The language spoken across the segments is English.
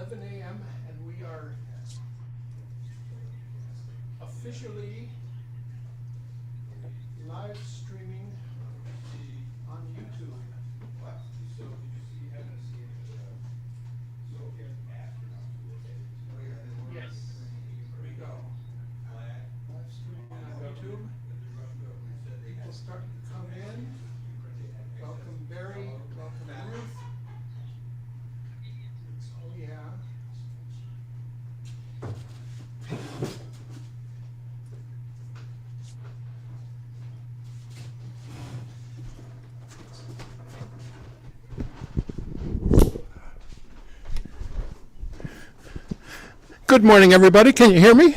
11 a.m. and we are officially live streaming on YouTube. What? So did you see, haven't seen Soviet astronauts? Yes. Here we go. Live streaming on YouTube. People start to come in. Welcome Barry, welcome Ruth. Oh yeah. Good morning, everybody. Can you hear me?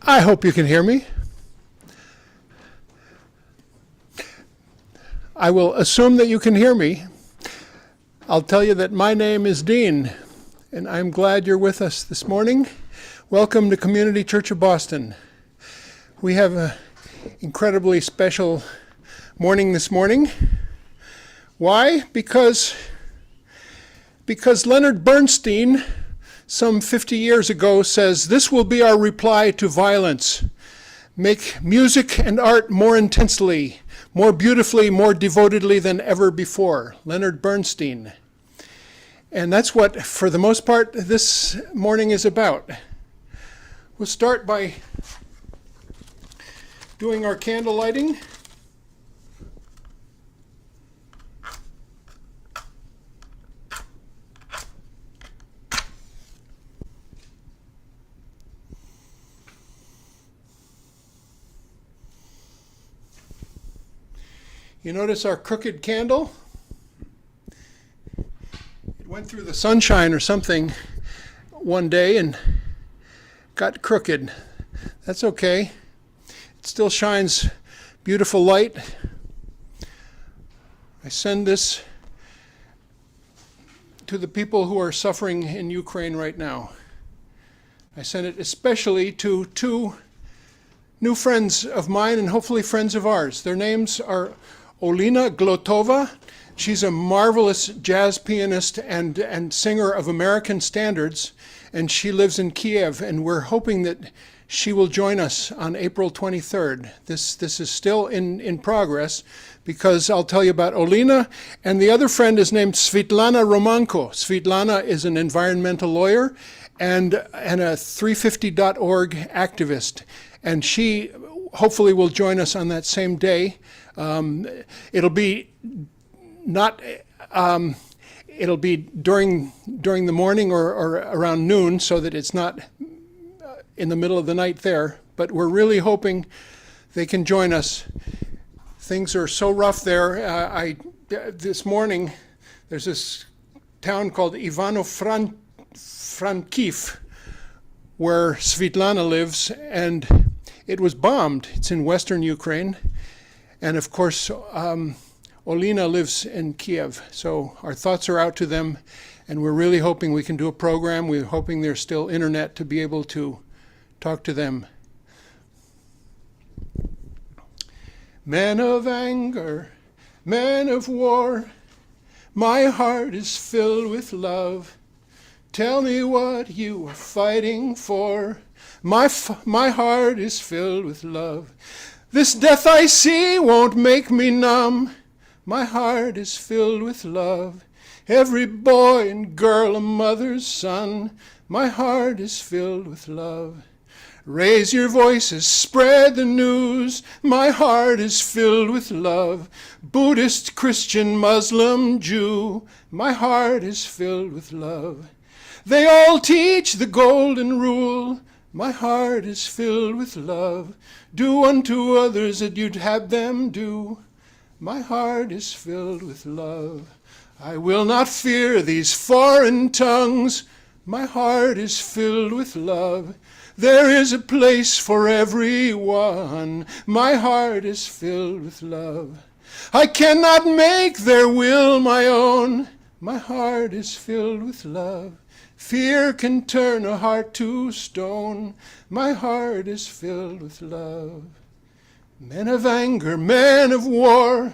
I hope you can hear me. I will assume that you can hear me. I'll tell you that my name is Dean, and I'm glad you're with us this morning. Welcome to Community Church of Boston. We have an incredibly special morning this morning. Why? Because Leonard Bernstein, some 50 years ago, says, "This will be our reply to violence. Make music and art more intensely, more beautifully, more devotedly than ever before." Leonard Bernstein. And that's what, for the most part, this morning is about. We'll start by doing our candle lighting. You notice our crooked candle? It went through the sunshine or something one day and got crooked. That's okay. It still shines beautiful light. I send this to the people who are suffering in Ukraine right now. I send it especially to two new friends of mine and hopefully friends of ours. Their names are Olena Glotova. She's a marvelous jazz pianist and singer of American standards, and she lives in Kiev, and we're hoping that she will join us on April 23rd. This is still in progress, because I'll tell you about Olena, and the other friend is named Svitlana Romanko. Svitlana is an environmental lawyer and a 350.org activist, and she hopefully will join us on that same day. It'll be during the morning or around noon, so that it's not in the middle of the night there. But we're really hoping they can join us. Things are so rough there. This morning, there's this town called Ivano-Frankivsk where Svitlana lives, and it was bombed. It's in western Ukraine. And of course, Olena lives in Kiev. So our thoughts are out to them, and we're really hoping we can do a program. We're hoping there's still internet to be able to talk to them. Men of anger, men of war, my heart is filled with love. Tell me what you are fighting for. My heart is filled with love. This death I see won't make me numb. My heart is filled with love. Every boy and girl a mother's son. My heart is filled with love. Raise your voices, spread the news. My heart is filled with love. Buddhist, Christian, Muslim, Jew. My heart is filled with love. They all teach the golden rule. My heart is filled with love. Do unto others that you'd have them do. My heart is filled with love. I will not fear these foreign tongues. My heart is filled with love. There is a place for everyone. My heart is filled with love. I cannot make their will my own. My heart is filled with love. Fear can turn a heart to stone. My heart is filled with love. Men of anger, men of war,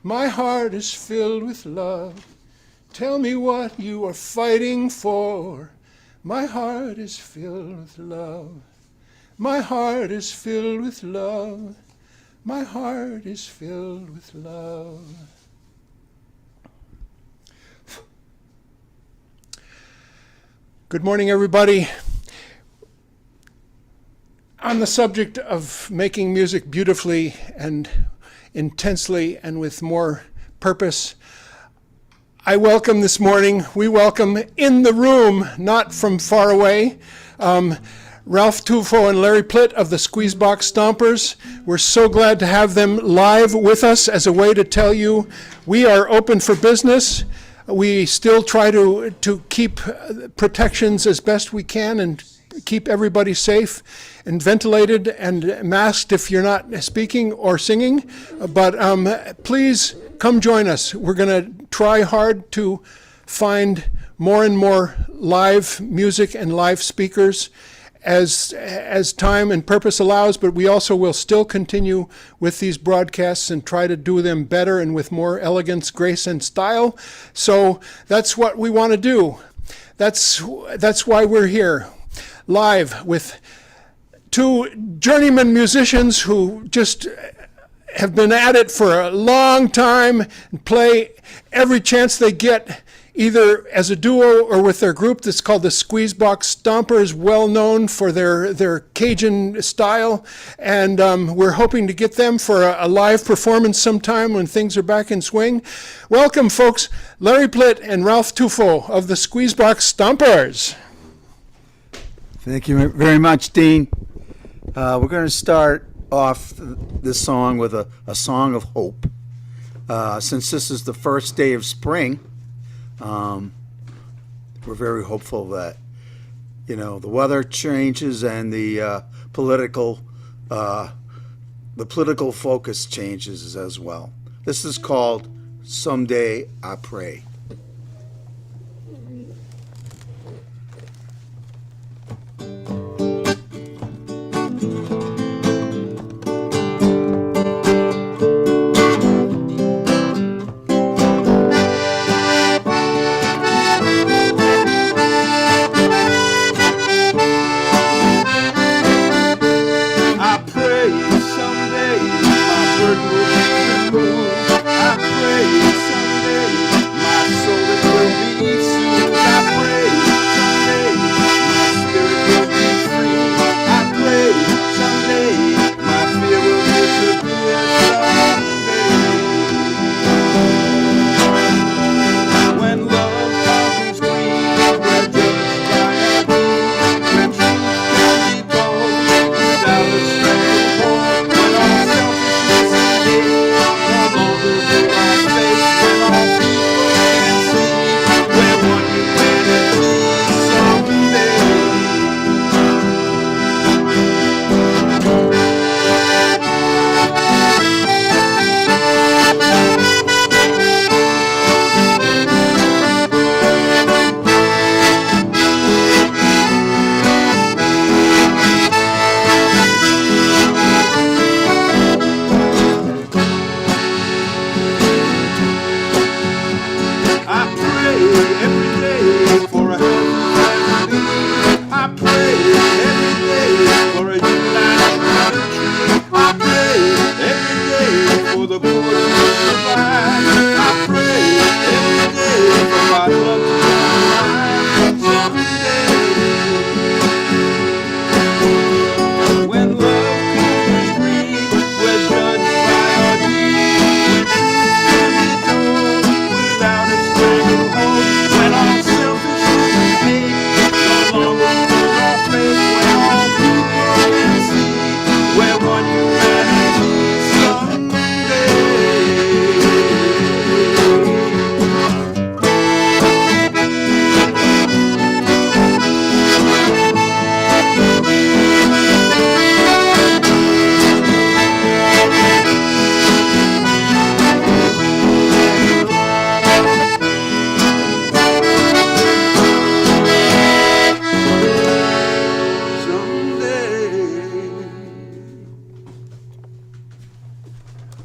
my heart is filled with love. Tell me what you are fighting for. My heart is filled with love. My heart is filled with love. My heart is filled with love. Good morning, everybody. On the subject of making music beautifully and intensely and with more purpose, I welcome this morning, we welcome in the room, not from far away, Ralph Tufo and Larry Plitt of the Squeezebox Stompers. We're so glad to have them live with us as a way to tell you we are open for business. We still try to keep protections as best we can and keep everybody safe and ventilated and masked if you're not speaking or singing. But please come join us. We're going to try hard to find more and more live music and live speakers as time and purpose allows, but we also will still continue with these broadcasts and try to do them better and with more elegance, grace, and style. So that's what we want to do. That's why we're here, live with two journeyman musicians who just have been at it for a long time and play every chance they get, either as a duo or with their group that's called the Squeezebox Stompers, well known for their Cajun style. And we're hoping to get them for a live performance sometime when things are back in swing. Welcome, folks, Larry Plitt and Ralph Tufo of the Squeezebox Stompers. Thank you very much, Dean. We're going to start off this song with a song of hope. Since this is the first day of spring, we're very hopeful that, the weather changes and the political focus changes as well. This is called Someday I Pray.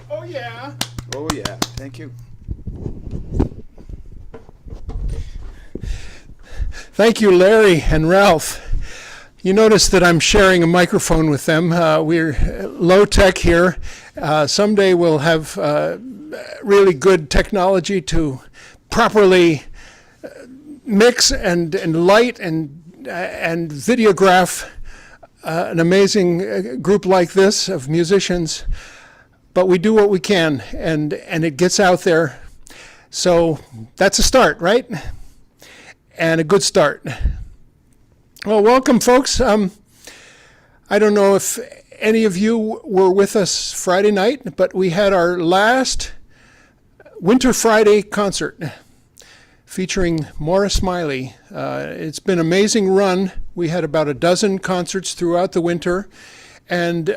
Oh, yeah. Oh, yeah. Thank you. Thank you, Larry and Ralph. You notice that I'm sharing a microphone with them. We're low tech here. Someday we'll have really good technology to properly mix and light and videograph an amazing group like this of musicians. But we do what we can, and it gets out there. So that's a start, right? And a good start. Well, welcome, folks. I don't know if any of you were with us Friday night, but we had our last Winter Friday concert featuring Maura Smiley. It's been an amazing run. We had about a dozen concerts throughout the winter, and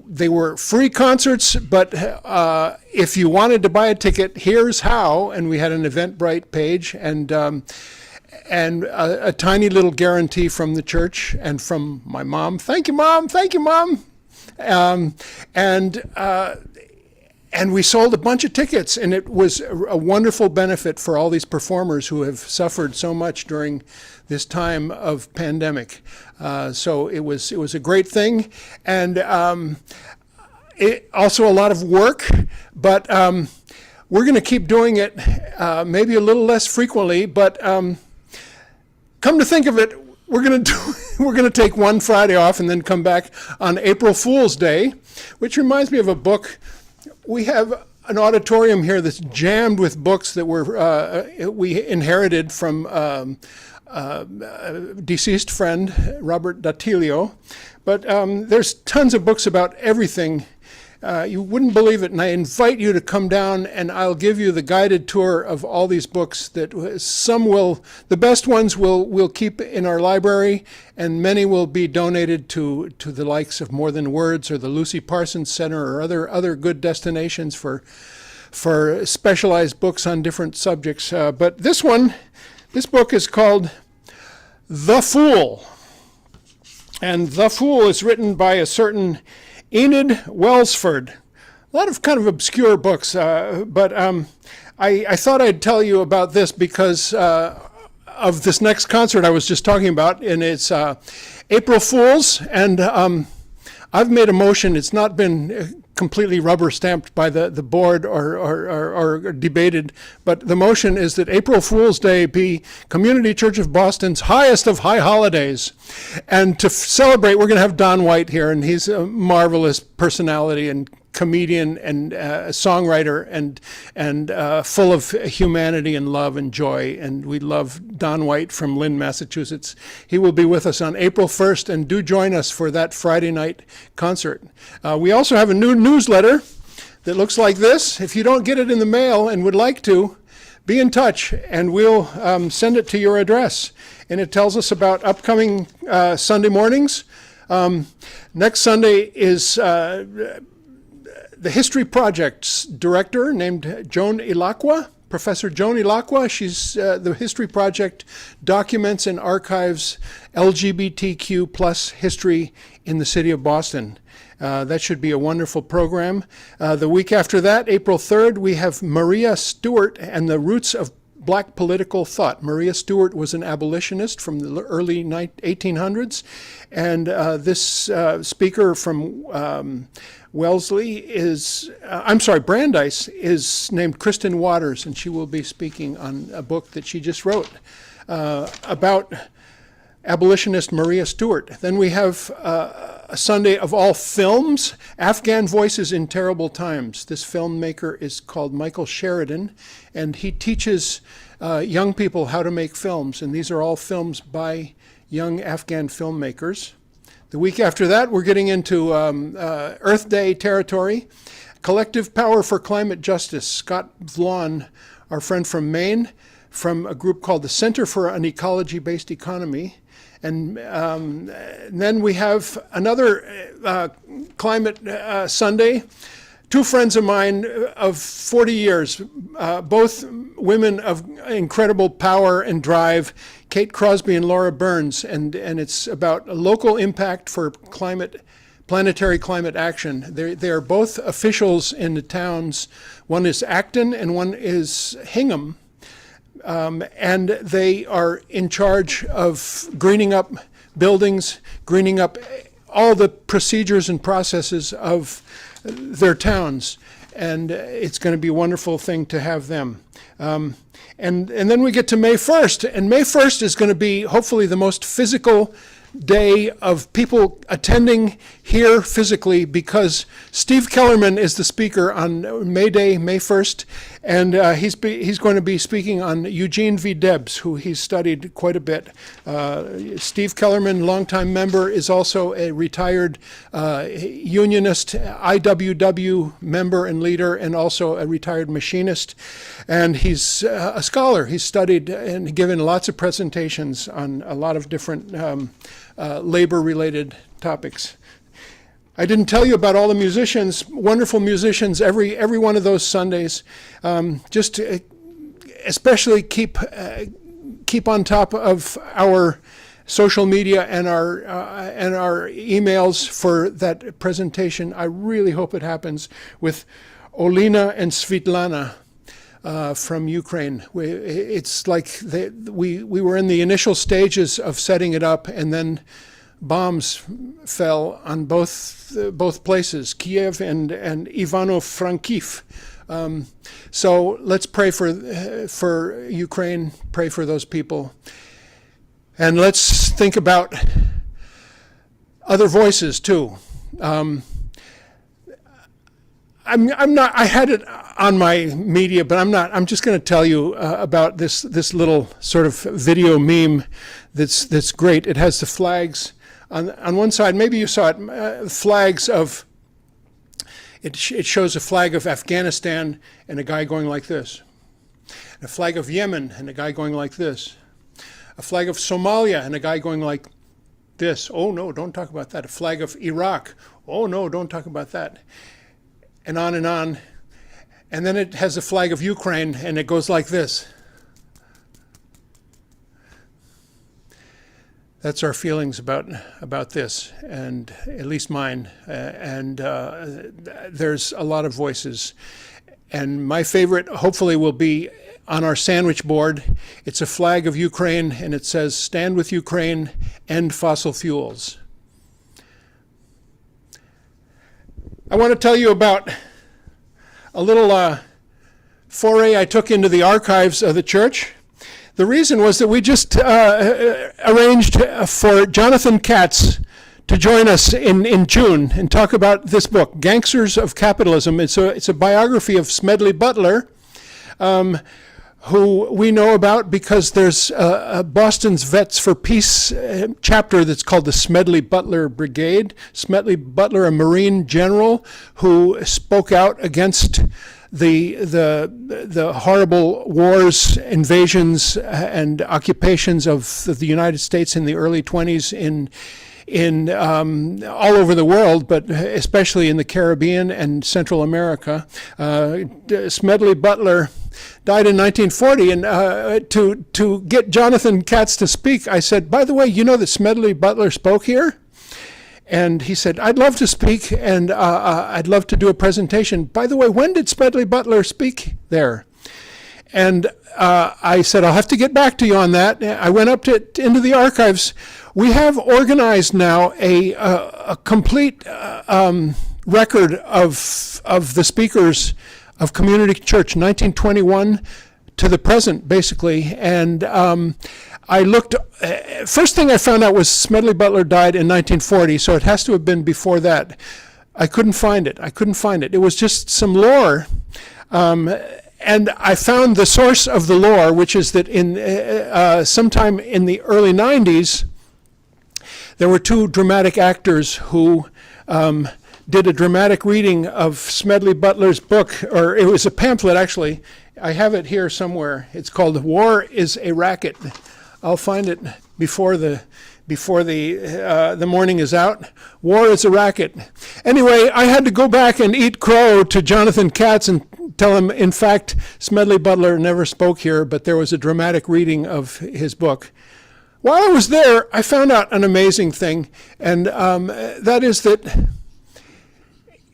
they were free concerts, but if you wanted to buy a ticket, here's how. And we had an Eventbrite page and a tiny little guarantee from the church and from my mom. Thank you, Mom. Thank you, Mom. And we sold a bunch of tickets, and it was a wonderful benefit for all these performers who have suffered so much during this time of pandemic. So it was a great thing, and it also a lot of work, but we're going to keep doing it maybe a little less frequently, but come to think of it, we're going to take one Friday off and then come back on April Fool's Day, which reminds me of a book. We have an auditorium here that's jammed with books that we inherited from a deceased friend, Robert Datilio. But there's tons of books about everything. You wouldn't believe it, and I invite you to come down and I'll give you the guided tour of all these books that the best ones we'll keep in our library, and many will be donated to the likes of More Than Words or the Lucy Parsons Center or other good destinations for specialized books on different subjects. But this book is called The Fool. And The Fool is written by a certain Enid Welsford. A lot of kind of obscure books, but I thought I'd tell you about this because of this next concert I was just talking about, and it's April Fool's, and I've made a motion. It's not been completely rubber stamped by the board or debated, but the motion is that April Fool's Day be Community Church of Boston's highest of high holidays. And to celebrate, we're going to have Don White here, and he's a marvelous personality and comedian and songwriter and full of humanity and love and joy. And we love Don White from Lynn, Massachusetts. He will be with us on April 1st, and do join us for that Friday night concert. We also have a new newsletter that looks like this. If you don't get it in the mail and would like to, be in touch and we'll send it to your address. And it tells us about upcoming Sunday mornings. Next Sunday is the History Project's director named Joan Ilacqua, Professor Joan Ilacqua. She's the History Project documents and archives LGBTQ plus history in the city of Boston. That should be a wonderful program. The week after that, April 3rd, we have Maria Stewart and the Roots of Black Political Thought. Maria Stewart was an abolitionist from the early 1800s, and this speaker from Brandeis is named Kristen Waters, and she will be speaking on a book that she just wrote about abolitionist Maria Stewart. Then we have a Sunday of all films, Afghan Voices in Terrible Times. This filmmaker is called Michael Sheridan, and he teaches young people how to make films, and these are all films by young Afghan filmmakers. The week after that, we're getting into Earth Day territory. Collective Power for Climate Justice. Scott Vaughn, our friend from Maine, from a group called the Center for an Ecology-Based Economy. And then we have another Climate Sunday. Two friends of mine of 40 years, both women of incredible power and drive, Kate Crosby and Laura Burns, and it's about a local impact for planetary climate action. They are both officials in the towns. One is Acton and one is Hingham. and they are in charge of greening up buildings, greening up all the procedures and processes of their towns. And it's going to be a wonderful thing to have them. And then we get to May 1st, and May 1st is going to be hopefully the most physical day of people attending here physically, because Steve Kellerman is the speaker on May Day, May 1st, and he's going to be speaking on Eugene V. Debs, who he's studied quite a bit. Steve Kellerman, longtime member, is also a retired unionist, IWW member and leader, and also a retired machinist. And he's a scholar. He's studied and given lots of presentations on a lot of different labor-related topics. I didn't tell you about all the musicians, wonderful musicians, every one of those Sundays. Just to especially keep on top of our social media and our emails for that presentation. I really hope it happens with Olena and Svitlana from Ukraine. It's like we were in the initial stages of setting it up, and then bombs fell on both places, Kiev and Ivano-Frankivsk. So let's pray for Ukraine, pray for those people, and let's think about other voices too. I'm not. I had it on my media, but I'm not. I'm just going to tell you about this little sort of video meme that's great. It has the flags on one side. Maybe you saw it. Flags of. It shows a flag of Afghanistan and a guy going like this. A flag of Yemen and a guy going like this. A flag of Somalia and a guy going like this. Oh no, don't talk about that. A flag of Iraq. Oh no, don't talk about that. And on and on. And then it has a flag of Ukraine, and it goes like this. That's our feelings about this, and at least mine. There's a lot of voices. And my favorite, hopefully, will be on our sandwich board. It's a flag of Ukraine, and it says, "Stand with Ukraine, end fossil fuels." I want to tell you about a little foray I took into the archives of the church. The reason was that we just arranged for Jonathan Katz to join us in June and talk about this book, Gangsters of Capitalism. It's a biography of Smedley Butler, who we know about because there's Boston's Vets for Peace chapter that's called the Smedley Butler Brigade. Smedley Butler, a Marine general who spoke out against the horrible wars, invasions, and occupations of the United States in the early 20s in all over the world, but especially in the Caribbean and Central America. Smedley Butler died in 1940, and to get Jonathan Katz to speak, I said, by the way, you know that Smedley Butler spoke here? And he said, I'd love to speak, and I'd love to do a presentation. By the way, when did Smedley Butler speak there? And I said, I'll have to get back to you on that. I went up into the archives. We have organized now a complete record of the speakers of Community Church, 1921 to the present, basically. And I looked, first thing I found out was Smedley Butler died in 1940, so it has to have been before that. I couldn't find it. It was just some lore. And I found the source of the lore, which is that in sometime in the early 90s, there were two dramatic actors who did a dramatic reading of Smedley Butler's book, or it was a pamphlet actually. I have it here somewhere. It's called "War is a Racket." I'll find it before the morning is out. War is a racket. Anyway, I had to go back and eat crow to Jonathan Katz and tell him, in fact, Smedley Butler never spoke here, but there was a dramatic reading of his book. While I was there, I found out an amazing thing, and that is that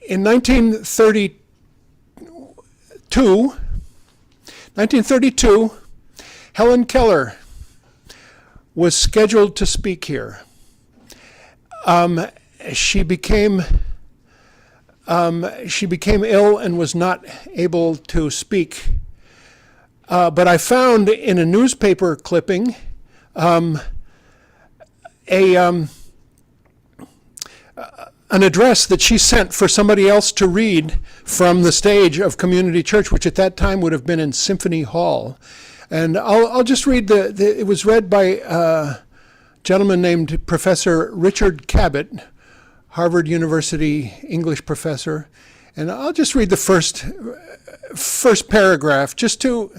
in 1932, Helen Keller was scheduled to speak here. She became ill and was not able to speak. But I found in a newspaper clipping an address that she sent for somebody else to read from the stage of Community Church, which at that time would have been in Symphony Hall. And I'll just read it was read by a gentleman named Professor Richard Cabot, Harvard University English professor. And I'll just read the first paragraph just to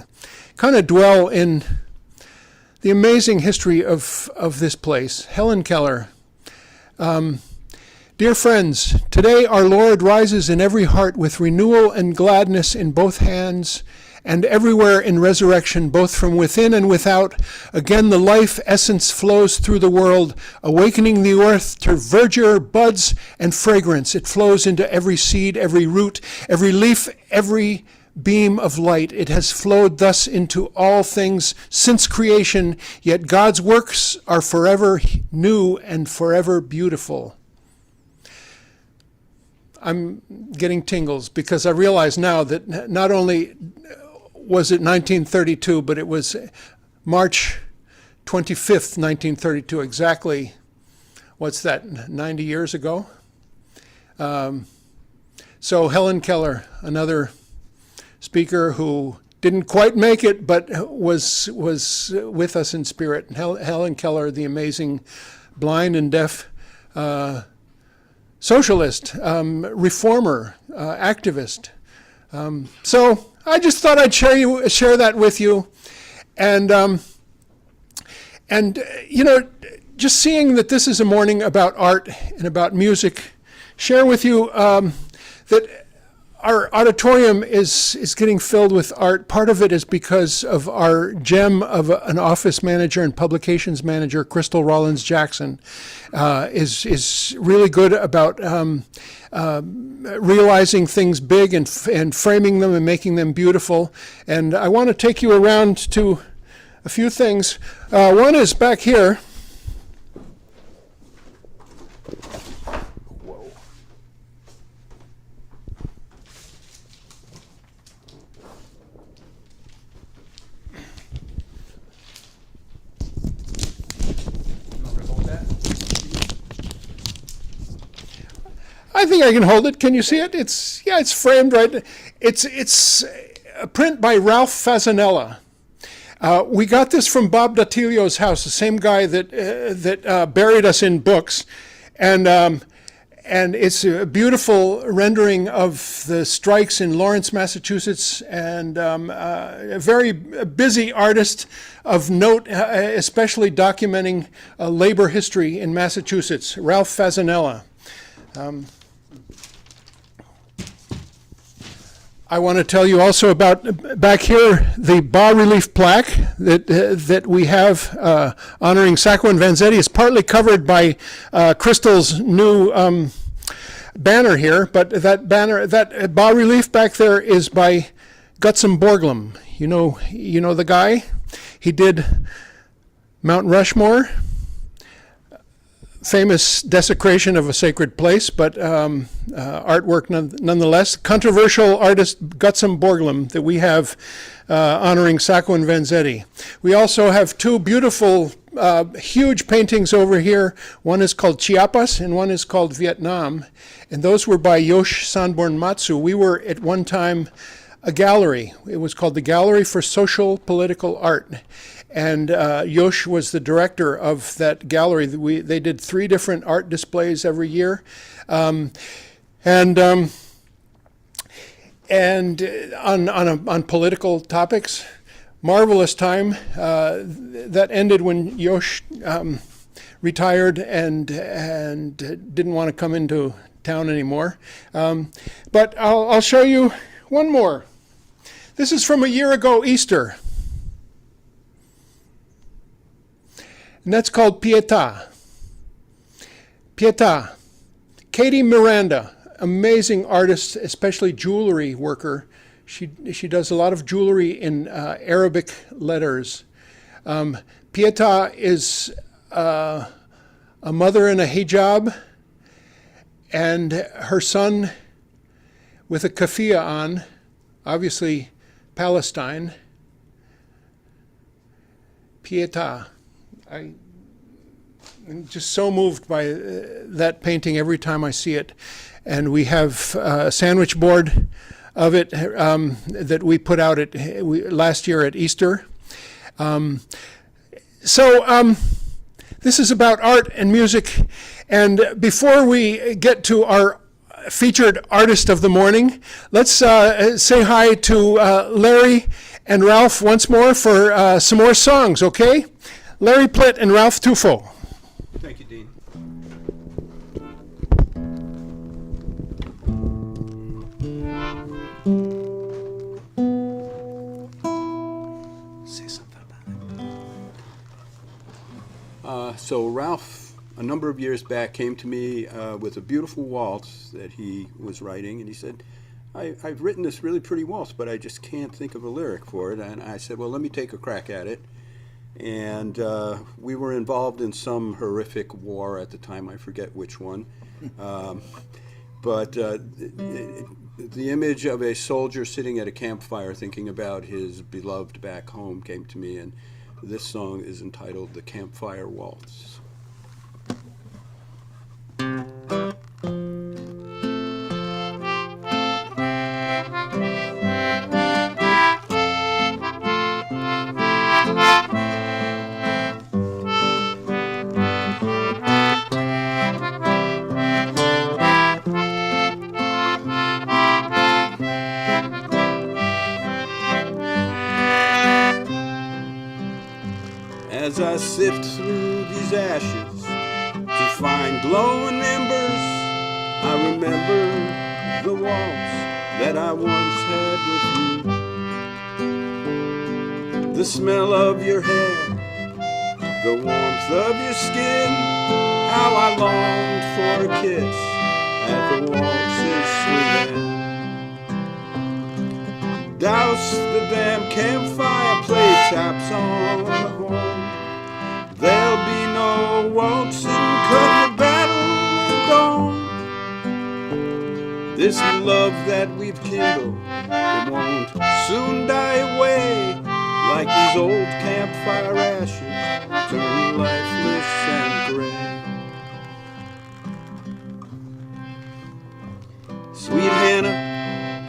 kind of dwell in the amazing history of this place. Helen Keller. Dear friends, today our Lord rises in every heart with renewal and gladness in both hands, and everywhere in resurrection, both from within and without. Again the life essence flows through the world, awakening the earth to verdure, buds, and fragrance. It flows into every seed, every root, every leaf, every beam of light. It has flowed thus into all things since creation, yet God's works are forever new and forever beautiful. I'm getting tingles because I realize now that not only was it 1932, but it was March 25th, 1932, exactly, what's that, 90 years ago? So Helen Keller, another speaker who didn't quite make it, but was with us in spirit. Helen Keller, the amazing blind and deaf socialist, reformer, activist. So I just thought I'd share that with you, and you know, just seeing that this is a morning about art and about music, share with you that our auditorium is getting filled with art. Part of it is because of our gem of an office manager and publications manager, Crystal Rollins Jackson, is really good about realizing things big and framing them and making them beautiful. And I want to take you around to a few things. One is back here. I think I can hold it. Can you see it? It's framed right. It's a print by Ralph Fasanella. We got this from Bob Datilio's house, the same guy that buried us in books, and it's a beautiful rendering of the strikes in Lawrence, Massachusetts, and a very busy artist of note, especially documenting labor history in Massachusetts, Ralph Fasanella. I want to tell you also about back here the bas-relief plaque that we have honoring Sacco and Vanzetti is partly covered by Crystal's new banner here, but that bas-relief back there is by Gutzon Borglum. You know the guy. He did Mount Rushmore, famous desecration of a sacred place, but artwork nonetheless. Controversial artist Gutzon Borglum that we have honoring Sacco and Vanzetti. We also have two beautiful, huge paintings over here. One is called Chiapas and one is called Vietnam. And those were by Yosh Sanborn Matsu. We were at one time a gallery. It was called the Gallery for Social Political Art. And Yosh was the director of that gallery. They did 3 different art displays every year. And on political topics. Marvelous time. That ended when Yosh retired and didn't want to come into town anymore. But I'll show you one more. This is from a year ago, Easter. And that's called Pietà. Pietà. Katie Miranda, amazing artist, especially jewelry worker. She does a lot of jewelry in Arabic letters. Pieta is a mother in a hijab, and her son with a keffiyeh on, obviously Palestine. Pieta. I'm just so moved by that painting every time I see it. And we have a sandwich board of it that we put out last year at Easter. This is about art and music. And before we get to our featured artist of the morning, let's say hi to Larry and Ralph once more for some more songs, okay? Larry Plitt and Ralph Tufo. Thank you, Dean. Say something about it. So Ralph, a number of years back, came to me with a beautiful waltz that he was writing, and he said, I've written this really pretty waltz, but I just can't think of a lyric for it. And I said, well, let me take a crack at it. And we were involved in some horrific war at the time, I forget which one. But the image of a soldier sitting at a campfire thinking about his beloved back home came to me, and this song is entitled The Campfire Waltz. As I sift through these ashes to find glowing embers, I remember the waltz that I once had with you. The smell of your hair, the warmth of your skin, how I longed for a kiss at the waltz's sweet end. Douse the damn campfire, play taps on the horn. There'll be no waltzing, cut the battle gone. This love that we've kindled, it won't soon die away, like these old campfire ashes turn lifeless and gray. Sweet Hannah,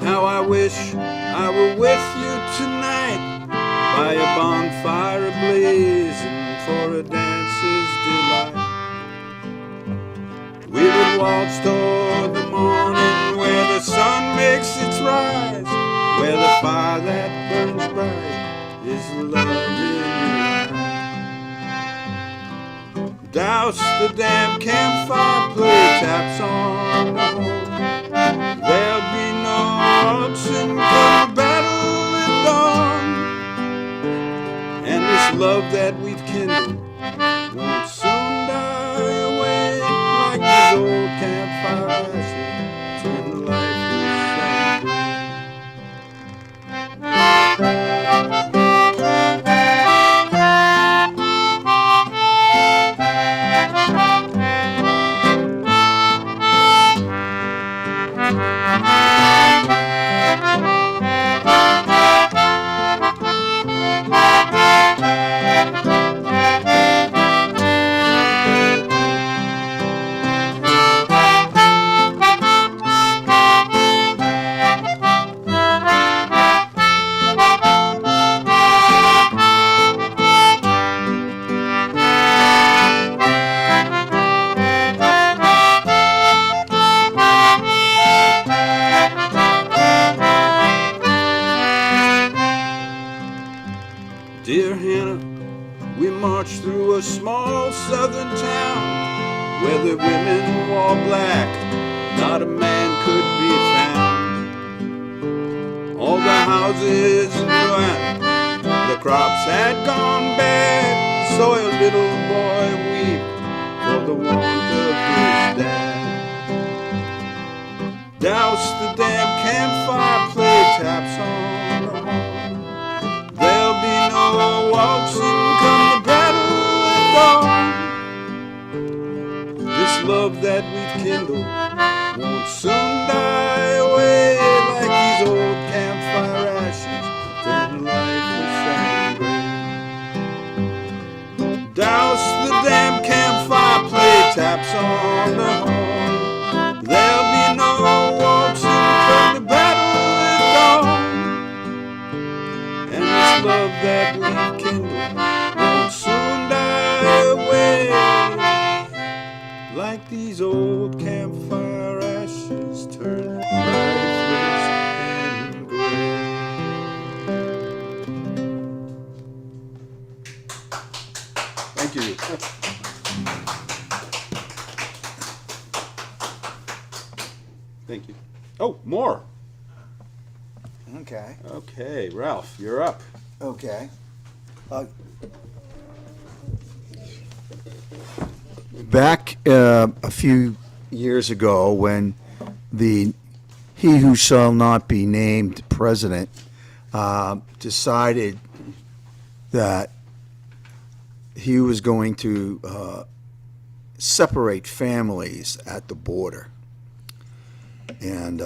how I wish I were with you tonight, by a bonfire ablazing for a dancer's delight. We would waltz toward the morning where the sun makes its rise, where the fire that burns bright is love in your eyes. Douse the damn campfire, play taps on the horn. There'll be no waltzing till the battle is done. And this love that we've kindled won't soon die away, like these old campfire ashes turn lifeless and Dear Hannah, we marched through a small southern town where the women wore black, not a man could be found. All the houses in ruin, the crops had gone bad, so a little boy wept for the want of his dad. Douse the damn campfire, play taps on the horn. There'll be no waltzing. love that we've kindled won't soon die away like these old campfire ashes turn lifeless and gray. Douse the damn campfire, play taps on the horn. There'll be no waltzing from the battle is gone. And this love that we've kindled won't soon die away like these old campfire ashes turn lifeless and gray. Thank you. Thank you. Oh, more. Okay. Okay, Ralph, you're up. Okay. Back a few years ago, when he who shall not be named president decided that he was going to separate families at the border, and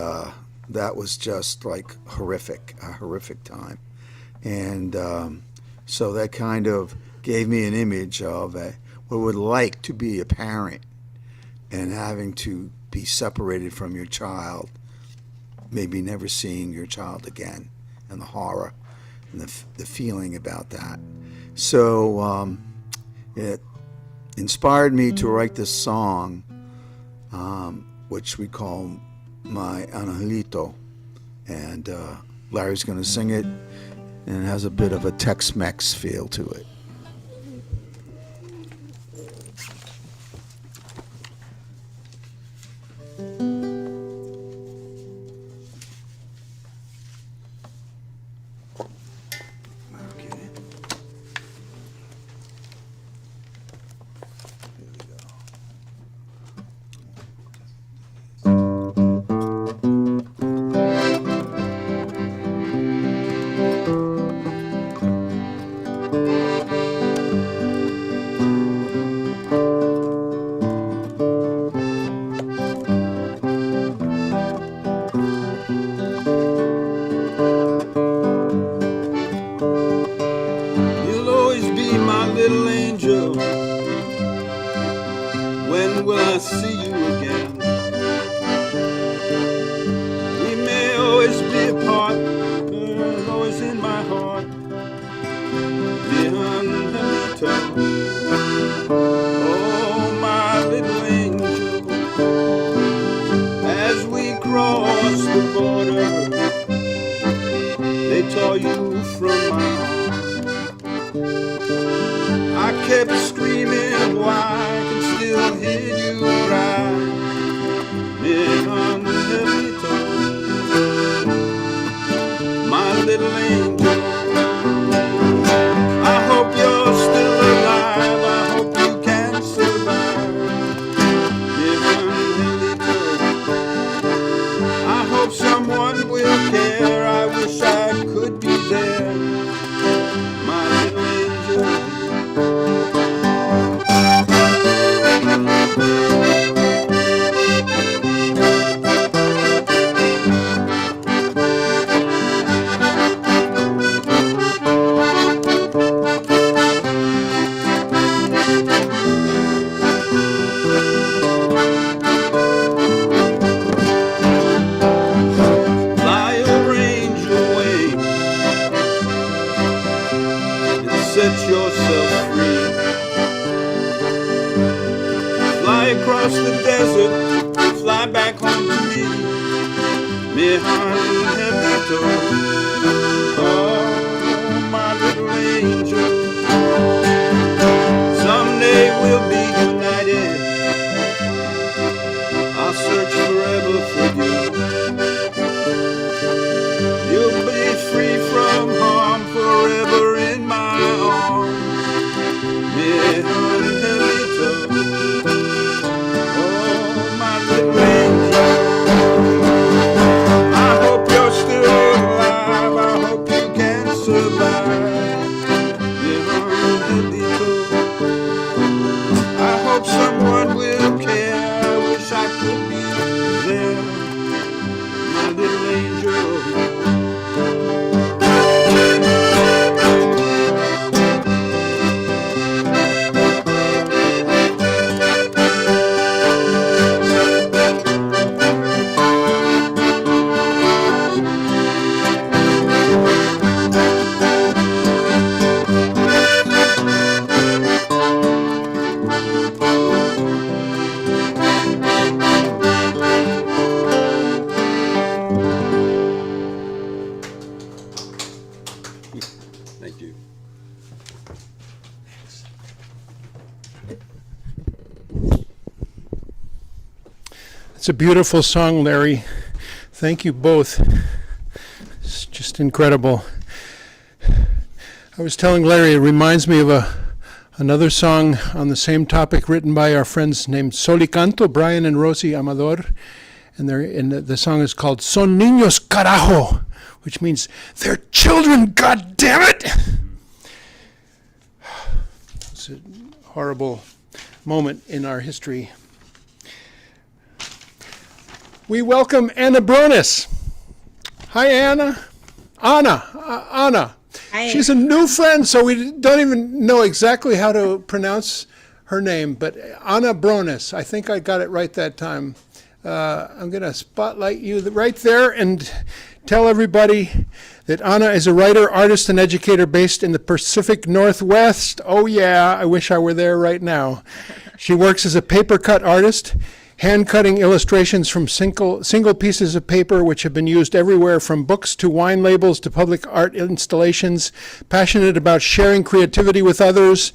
that was just like a horrific time. And so that kind of gave me an image of what it would like to be a parent and having to be separated from your child, maybe never seeing your child again, and the horror and the feeling about that. So it inspired me to write this song, which we call my Angelito, and Larry's going to sing it, and it has a bit of a Tex-Mex feel to it. I hope you're still alive. a beautiful song, Larry. Thank you both. It's just incredible. I was telling Larry, it reminds me of another song on the same topic written by our friends named Solicanto, Brian and Rosie Amador. And the song is called Son Niños Carajo, which means they're children, God damn it! It's a horrible moment in our history. We welcome Anna Brones. Hi, Anna. Anna. Hi. She's a new friend, so we don't even know exactly how to pronounce her name, but Anna Brones. I think I got it right that time. I'm going to spotlight you right there and tell everybody that Anna is a writer, artist, and educator based in the Pacific Northwest. Oh yeah, I wish I were there right now. She works as a papercut artist, hand-cutting illustrations from single pieces of paper which have been used everywhere from books to wine labels to public art installations. Passionate about sharing creativity with others.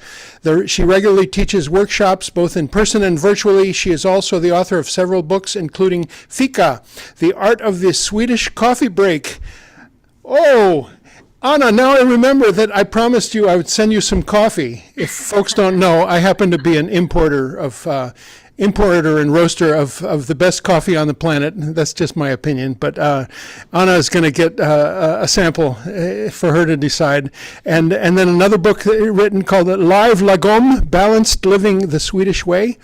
She regularly teaches workshops both in person and virtually. She is also the author of several books, including Fika, The Art of the Swedish Coffee Break. Oh, Anna, now I remember that I promised you I would send you some coffee. If folks don't know, I happen to be an importer and roaster of the best coffee on the planet. That's just my opinion. But Anna is going to get a sample for her to decide. And then another book written called Live Lagom, Balanced Living the Swedish Way,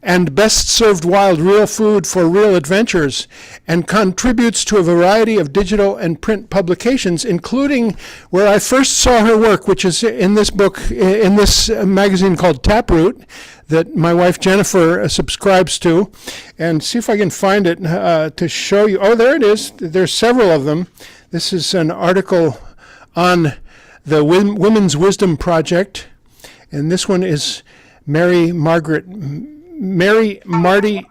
and Best Served Wild Real Food for Real Adventures, and contributes to a variety of digital and print publications, including where I first saw her work, which is in this book, in this magazine called Taproot, that my wife Jennifer subscribes to. And see if I can find it to show you. Oh, there it is. There's several of them. This is an article on the Women's Wisdom Project, and this one is Margaret Marty Murray.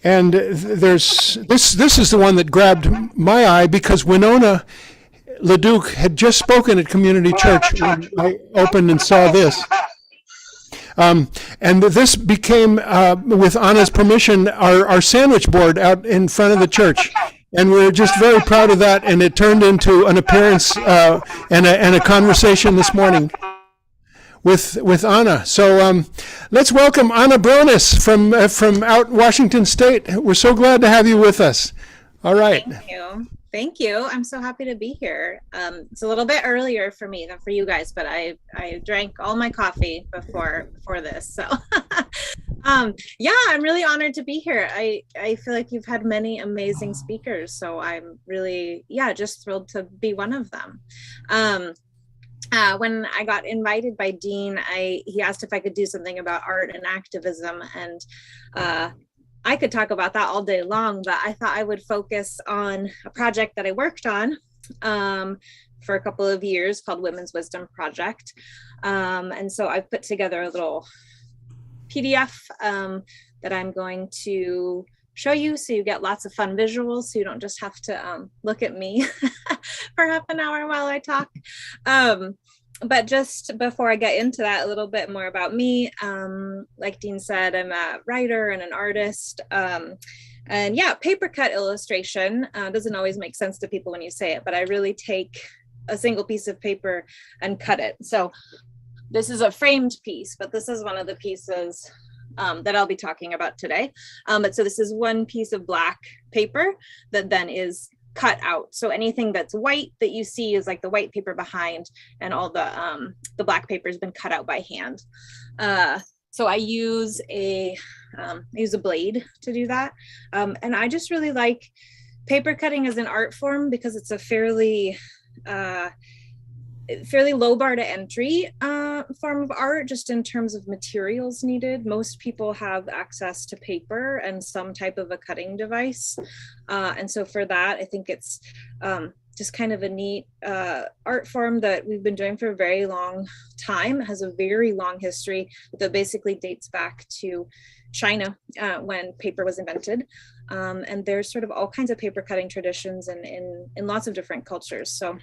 And there's this is the one that grabbed my eye because Winona LeDuc had just spoken at Community Church when I opened and saw this. And this became, with Anna's permission, our sandwich board out in front of the church. And we're just very proud of that, and it turned into an appearance and a conversation this morning with Anna. So let's welcome Anna Brones from out Washington State. We're so glad to have you with us. All right. Thank you. I'm so happy to be here. It's a little bit earlier for me than for you guys, but I drank all my coffee before this. So yeah, I'm really honored to be here. I feel like you've had many amazing speakers, so I'm really, just thrilled to be one of them. When I got invited by Dean, he asked if I could do something about art and activism, and I could talk about that all day long, but I thought I would focus on a project that I worked on for a couple of years called Women's Wisdom Project. And so I've put together a little PDF that I'm going to show you, so you get lots of fun visuals, so you don't just have to look at me for half an hour while I talk. But just before I get into that, a little bit more about me. Like Dean said, I'm a writer and an artist. And papercut illustration doesn't always make sense to people when you say it, but I really take a single piece of paper and cut it. So this is a framed piece, but this is one of the pieces that I'll be talking about today. But so this is one piece of black paper that then is cut out. So anything that's white that you see is like the white paper behind, and all the black paper has been cut out by hand. So I use a blade to do that. And I just really like paper cutting as an art form because it's a fairly low bar to entry form of art, just in terms of materials needed. Most people have access to paper and some type of a cutting device. And so for that, I think it's just kind of a neat art form that we've been doing for a very long time. It has a very long history that basically dates back to China when paper was invented. And there's sort of all kinds of paper cutting traditions in lots of different cultures. So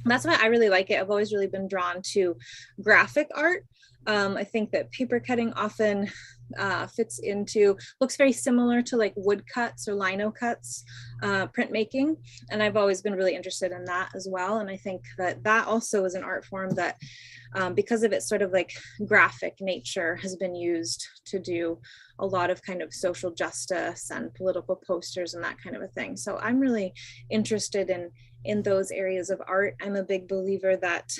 that's why I really like it. I've always really been drawn to graphic art. I think that paper cutting often looks very similar to like wood cuts or lino cuts, printmaking. And I've always been really interested in that as well. And I think that that also is an art form that, because of its sort of like graphic nature, has been used to do a lot of kind of social justice and political posters and that kind of a thing. So I'm really interested in those areas of art. I'm a big believer that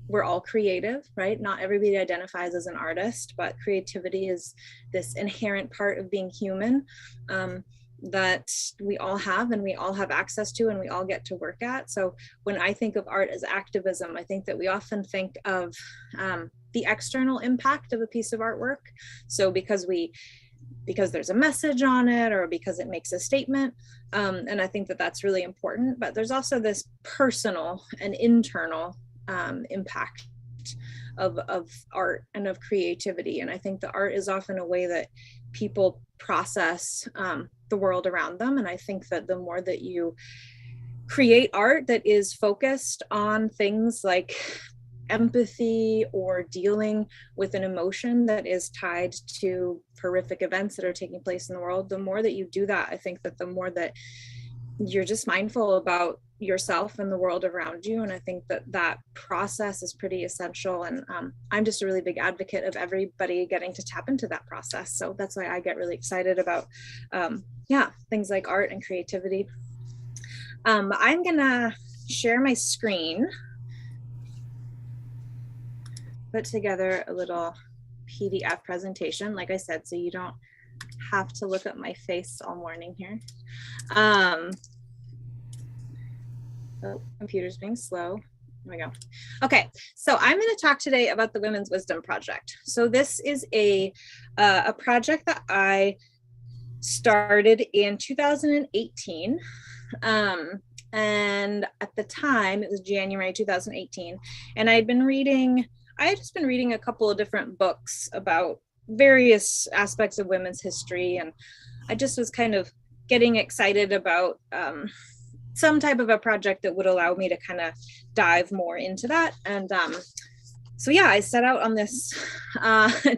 we're all creative, right? Not everybody identifies as an artist, but creativity is this inherent part of being human, that we all have and we all have access to and we all get to work at. So when I think of art as activism, I think that we often think of the external impact of a piece of artwork. So because there's a message on it or because it makes a statement. And I think that that's really important, but there's also this personal and internal impact of art and of creativity. And I think the art is often a way that people process the world around them. And I think that the more that you create art that is focused on things like empathy or dealing with an emotion that is tied to horrific events that are taking place in the world, the more that you do that, I think that the more that you're just mindful about yourself and the world around you. And I think that that process is pretty essential. And I'm just a really big advocate of everybody getting to tap into that process. So that's why I get really excited about, things like art and creativity. I'm gonna share my screen, put together a little PDF presentation, like I said, so you don't have to look at my face all morning here. Oh, computer's being slow. Here we go. Okay, so I'm going to talk today about the Women's Wisdom Project. So this is a project that I started in 2018. And at the time, it was January 2018, and I had just been reading a couple of different books about various aspects of women's history, and I just was kind of getting excited about some type of a project that would allow me to kind of dive more into that. And so yeah, I set out on this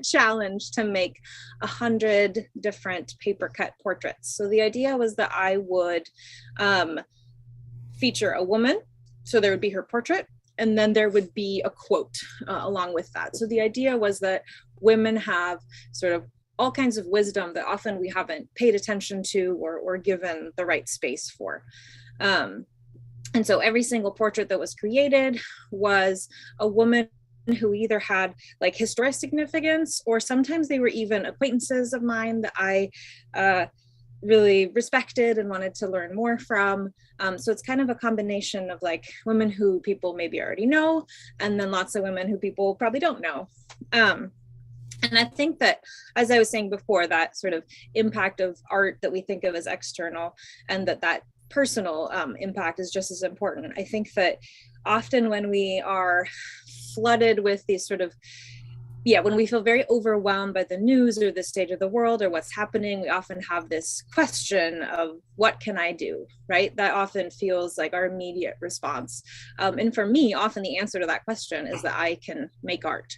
challenge to make 100 different paper cut portraits. So the idea was that I would feature a woman, so there would be her portrait, and then there would be a quote along with that. So the idea was that women have sort of all kinds of wisdom that often we haven't paid attention to or given the right space for. And so every single portrait that was created was a woman who either had like historic significance, or sometimes they were even acquaintances of mine that I really respected and wanted to learn more from. So it's kind of a combination of like women who people maybe already know, and then lots of women who people probably don't know. And I think that, as I was saying before, that sort of impact of art that we think of as external, and that personal impact is just as important. I think that often when we are flooded with these sort of, when we feel very overwhelmed by the news or the state of the world or what's happening, we often have this question of what can I do, right? That often feels like our immediate response. And for me, often the answer to that question is that I can make art,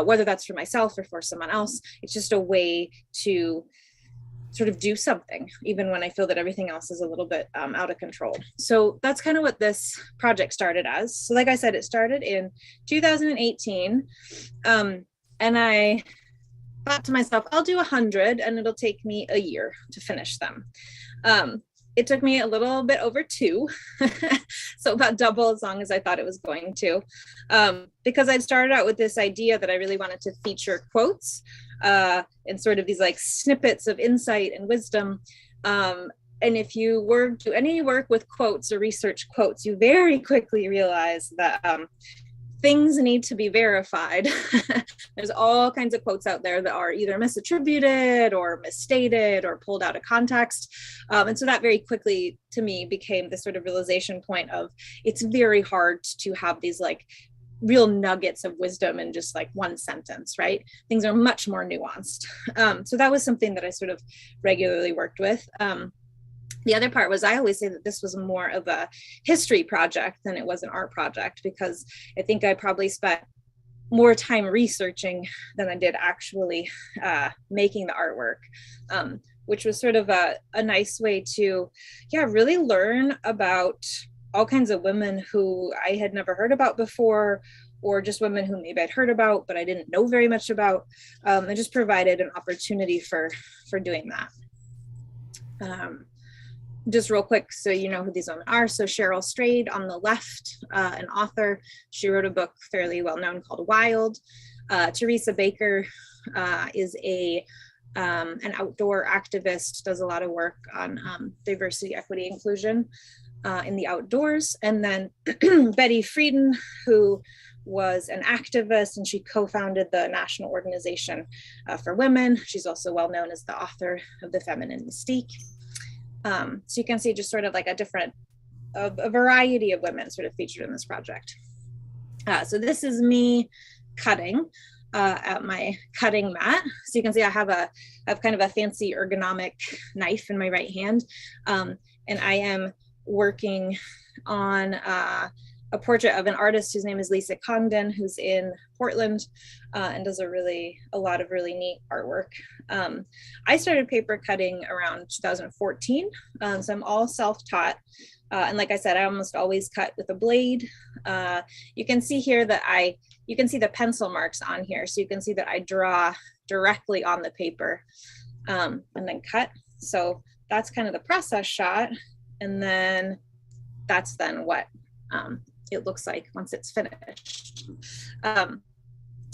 whether that's for myself or for someone else. It's just a way to sort of do something, even when I feel that everything else is a little bit out of control. So that's kind of what this project started as. So like I said, it started in 2018. And I thought to myself, I'll do 100 and it'll take me a year to finish them. It took me a little bit over 2, so about double as long as I thought it was going to, because I'd started out with this idea that I really wanted to feature quotes and sort of these like snippets of insight and wisdom. And if you do any work with quotes or research quotes, you very quickly realize that things need to be verified. There's all kinds of quotes out there that are either misattributed or misstated or pulled out of context. And so that very quickly to me became this sort of realization point of it's very hard to have these like real nuggets of wisdom in just like one sentence, right? Things are much more nuanced. So that was something that I sort of regularly worked with. The other part was, I always say that this was more of a history project than it was an art project, because I think I probably spent more time researching than I did actually making the artwork, which was sort of a nice way to, really learn about all kinds of women who I had never heard about before, or just women who maybe I'd heard about, but I didn't know very much about. It just provided an opportunity for doing that. Just real quick, so you know who these women are. So Cheryl Strayed on the left, an author. She wrote a book fairly well known called Wild. Teresa Baker is an outdoor activist, does a lot of work on diversity, equity, inclusion in the outdoors. And then Betty Friedan, who was an activist, and she co-founded the National Organization for Women. She's also well known as the author of The Feminine Mystique. So you can see just sort of like a variety of women sort of featured in this project. So this is me cutting at my cutting mat. So you can see I have kind of a fancy ergonomic knife in my right hand. And I am working on a portrait of an artist whose name is Lisa Congdon, who's in Portland, and does a lot of really neat artwork. I started paper cutting around 2014, so I'm all self-taught. And like I said, I almost always cut with a blade. You can see here that you can see the pencil marks on here. So you can see that I draw directly on the paper and then cut. So that's kind of the process shot. And then that's then what it looks like once it's finished.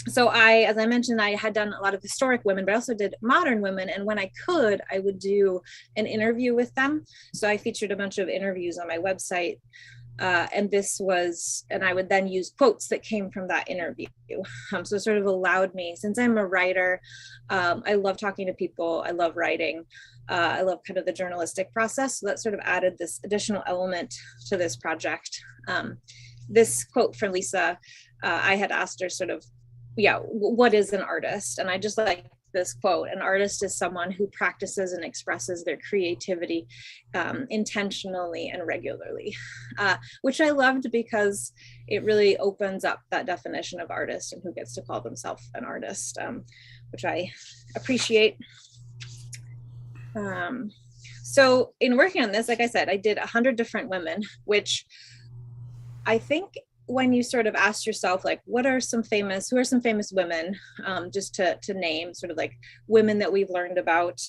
So as I mentioned, I had done a lot of historic women, but I also did modern women. And when I could, I would do an interview with them. So I featured a bunch of interviews on my website. And I would then use quotes that came from that interview. So it sort of allowed me, since I'm a writer, I love talking to people, I love writing, I love kind of the journalistic process. So that sort of added this additional element to this project. This quote from Lisa, I had asked her sort of, what is an artist? And I just like this quote: an artist is someone who practices and expresses their creativity intentionally and regularly, which I loved because it really opens up that definition of artist and who gets to call themselves an artist, which I appreciate. So in working on this, like I said, I did 100 different women, which I think when you sort of ask yourself, like, who are some famous women, just to name sort of like women that we've learned about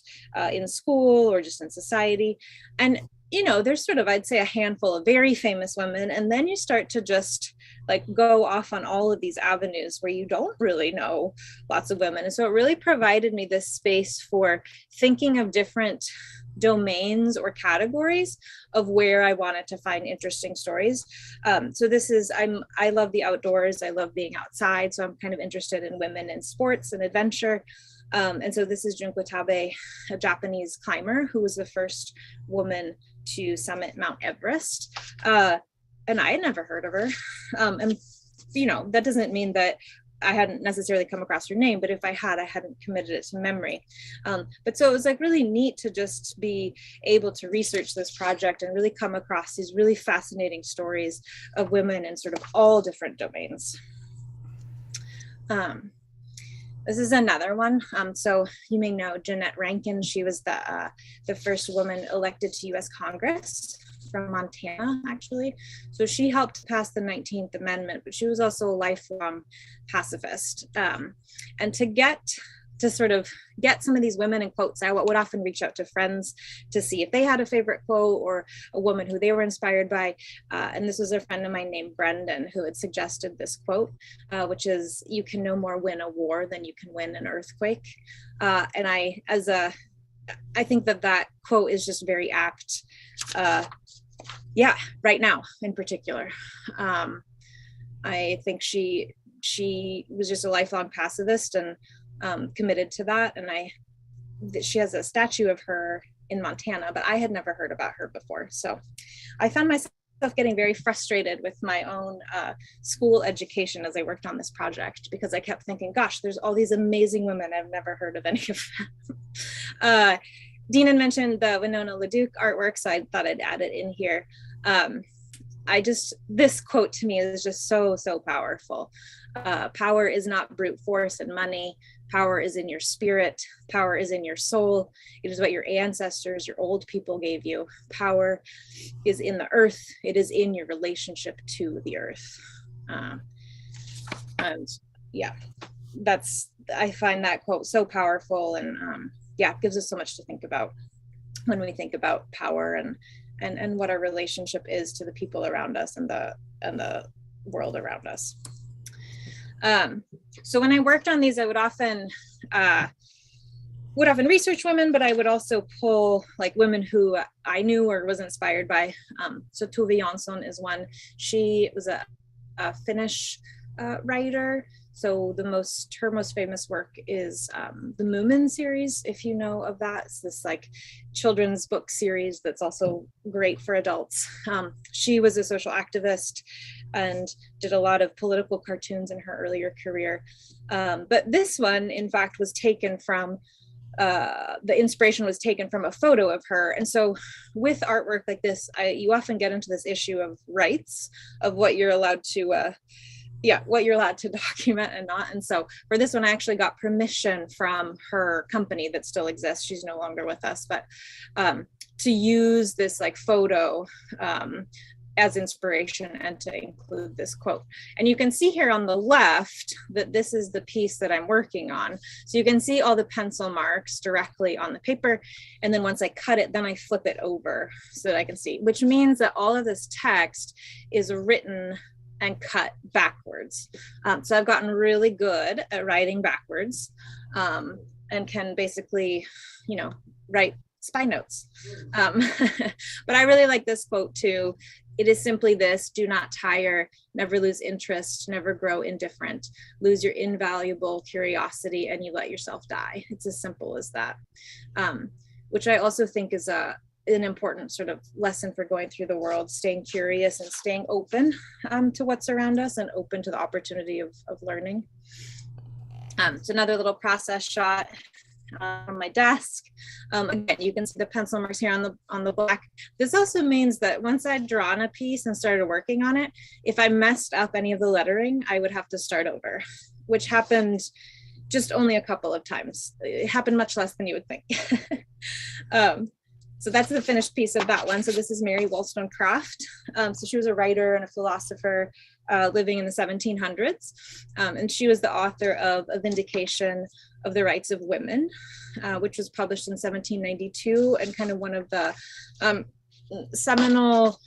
in school or just in society. And, there's sort of, I'd say, a handful of very famous women. And then you start to just like go off on all of these avenues where you don't really know lots of women. And so it really provided me this space for thinking of different domains or categories of where I wanted to find interesting stories. So this is, I love the outdoors. I love being outside. So I'm kind of interested in women in sports and adventure. And so this is Junko Tabe, a Japanese climber who was the first woman to summit Mount Everest. And I had never heard of her. And, that doesn't mean that I hadn't necessarily come across her name, but if I hadn't committed it to memory. But so it was like really neat to just be able to research this project and really come across these really fascinating stories of women in sort of all different domains. This is another one. So you may know Jeanette Rankin. She was the first woman elected to US Congress from Montana, actually. So she helped pass the 19th Amendment, but she was also a lifelong pacifist. And to sort of get some of these women in quotes, I would often reach out to friends to see if they had a favorite quote or a woman who they were inspired by. And this was a friend of mine named Brendan who had suggested this quote, which is, "You can no more win a war than you can win an earthquake." And I think that quote is just very apt. Right now in particular. I think she was just a lifelong pacifist and committed to that. And she has a statue of her in Montana, but I had never heard about her before. So I found myself getting very frustrated with my own school education as I worked on this project, because I kept thinking, gosh, there's all these amazing women. I've never heard of any of them. Dean had mentioned the Winona LaDuke artwork, so I thought I'd add it in here. This quote to me is just so powerful. Power is not brute force and money. Power is in your spirit. Power is in your soul. It is what your ancestors, your old people gave you. Power is in the earth. It is in your relationship to the earth. And yeah, I find that quote so powerful, and yeah, it gives us so much to think about when we think about power and what our relationship is to the people around us and the world around us. So when I worked on these, I would often research women, but I would also pull like women who I knew or was inspired by. So Tove Jansson is one. She was a Finnish writer. So her most famous work is the Moomin series, if you know of that. It's this like children's book series that's also great for adults. She was a social activist and did a lot of political cartoons in her earlier career. But this one, in fact, was taken from, the inspiration was taken from a photo of her. And so with artwork like this, you often get into this issue of rights, of what you're allowed to document and not. And so for this one, I actually got permission from her company that still exists. She's no longer with us, but to use this like photo as inspiration and to include this quote. And you can see here on the left that this is the piece that I'm working on. So you can see all the pencil marks directly on the paper. And then once I cut it, then I flip it over so that I can see, which means that all of this text is written and cut backwards. So I've gotten really good at writing backwards and can basically, write spy notes. But I really like this quote too. It is simply this: do not tire, never lose interest, never grow indifferent, lose your invaluable curiosity and you let yourself die. It's as simple as that, which I also think is an important sort of lesson for going through the world, staying curious and staying open to what's around us and open to the opportunity of learning. It's another little process shot on my desk. Again, you can see the pencil marks here on the black. This also means that once I'd drawn a piece and started working on it, if I messed up any of the lettering, I would have to start over, which happened just only a couple of times. It happened much less than you would think. So that's the finished piece of that one. So this is Mary Wollstonecraft. So she was a writer and a philosopher living in the 1700s. And she was the author of A Vindication of the Rights of Women, which was published in 1792 and kind of one of the seminal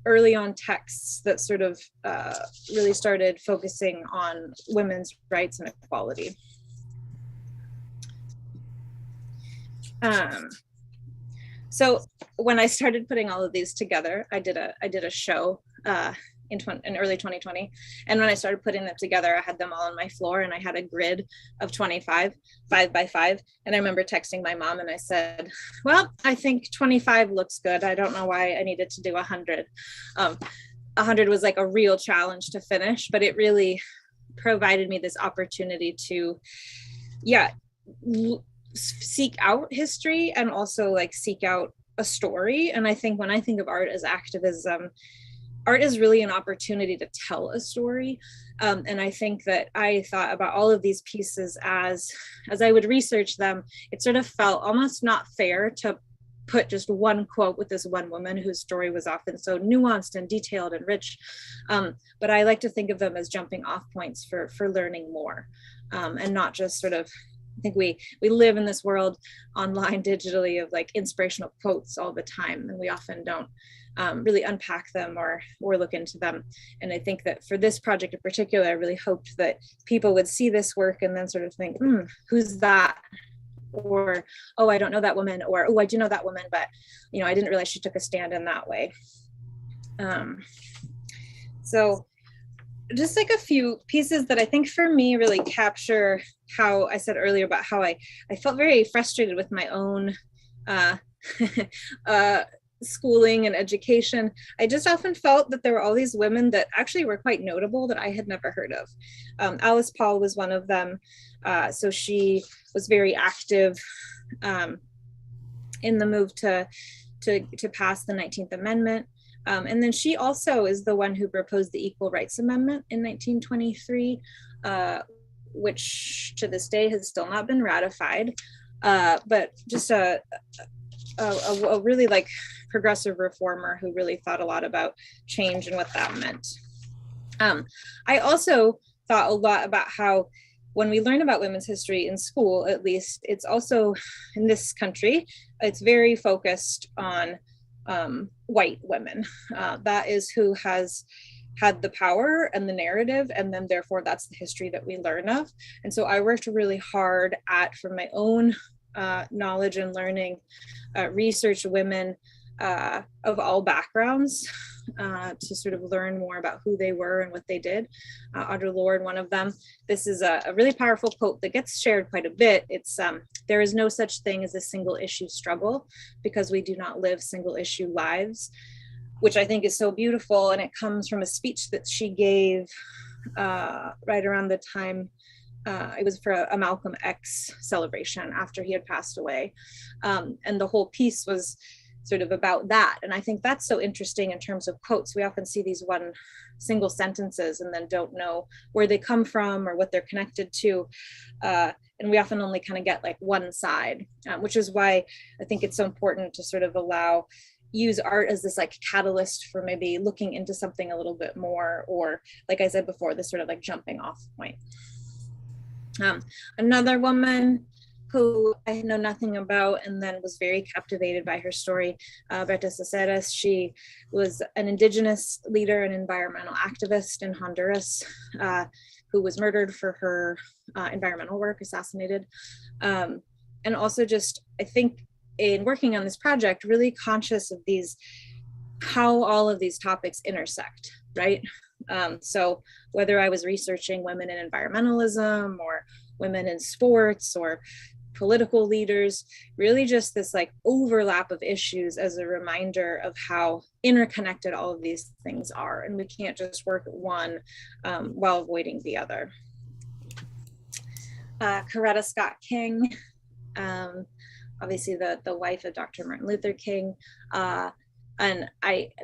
early on texts that sort of really started focusing on women's rights and equality. So when I started putting all of these together, I did a show in early 2020. And when I started putting them together, I had them all on my floor and I had a grid of 25, 5 by 5. And I remember texting my mom and I said, well, I think 25 looks good. I don't know why I needed to do 100. 100 was like a real challenge to finish, but it really provided me this opportunity to, seek out history and also like seek out a story. And I think when I think of art as activism, art is really an opportunity to tell a story. And I think that I thought about all of these pieces as I would research them, it sort of felt almost not fair to put just one quote with this one woman whose story was often so nuanced and detailed and rich. But I like to think of them as jumping off points for learning more, and not just sort of, I think we live in this world online digitally of like inspirational quotes all the time, and we often don't really unpack them or look into them. And I think that for this project in particular, I really hoped that people would see this work and then sort of think, who's that? Or, oh, I don't know that woman, or, oh, I do know that woman, but I didn't realize she took a stand in that way. So just like a few pieces that I think for me really capture how I said earlier about how I felt very frustrated with my own schooling and education. I just often felt that there were all these women that actually were quite notable that I had never heard of. Alice Paul was one of them. So she was very active in the move to pass the 19th Amendment. And then she also is the one who proposed the Equal Rights Amendment in 1923, which to this day has still not been ratified. But just a really like progressive reformer who really thought a lot about change and what that meant. I also thought a lot about how when we learn about women's history in school, at least, it's also in this country, it's very focused on white women. That is who has had the power and the narrative, and then therefore that's the history that we learn of. And so I worked really hard at, from my own knowledge and learning, research women of all backgrounds to sort of learn more about who they were and what they did. Audre Lorde, one of them. This is a really powerful quote that gets shared quite a bit. It's, there is no such thing as a single issue struggle because we do not live single issue lives, which I think is so beautiful. And it comes from a speech that she gave right around the time it was for a Malcolm X celebration after he had passed away. And the whole piece was sort of about that. And I think that's so interesting in terms of quotes. We often see these one single sentences and then don't know where they come from or what they're connected to. And we often only kind of get like one side, which is why I think it's so important to sort of use art as this like catalyst for maybe looking into something a little bit more, or like I said before, this sort of like jumping off point. Another woman who I know nothing about and then was very captivated by her story, Berta Cáceres. She was an indigenous leader and environmental activist in Honduras who was murdered for her environmental work, assassinated. And also just, I think in working on this project, really conscious of how all of these topics intersect, right? So whether I was researching women in environmentalism or women in sports or political leaders, really just this like overlap of issues as a reminder of how interconnected all of these things are. And we can't just work at one while avoiding the other. Coretta Scott King, obviously the wife of Dr. Martin Luther King. And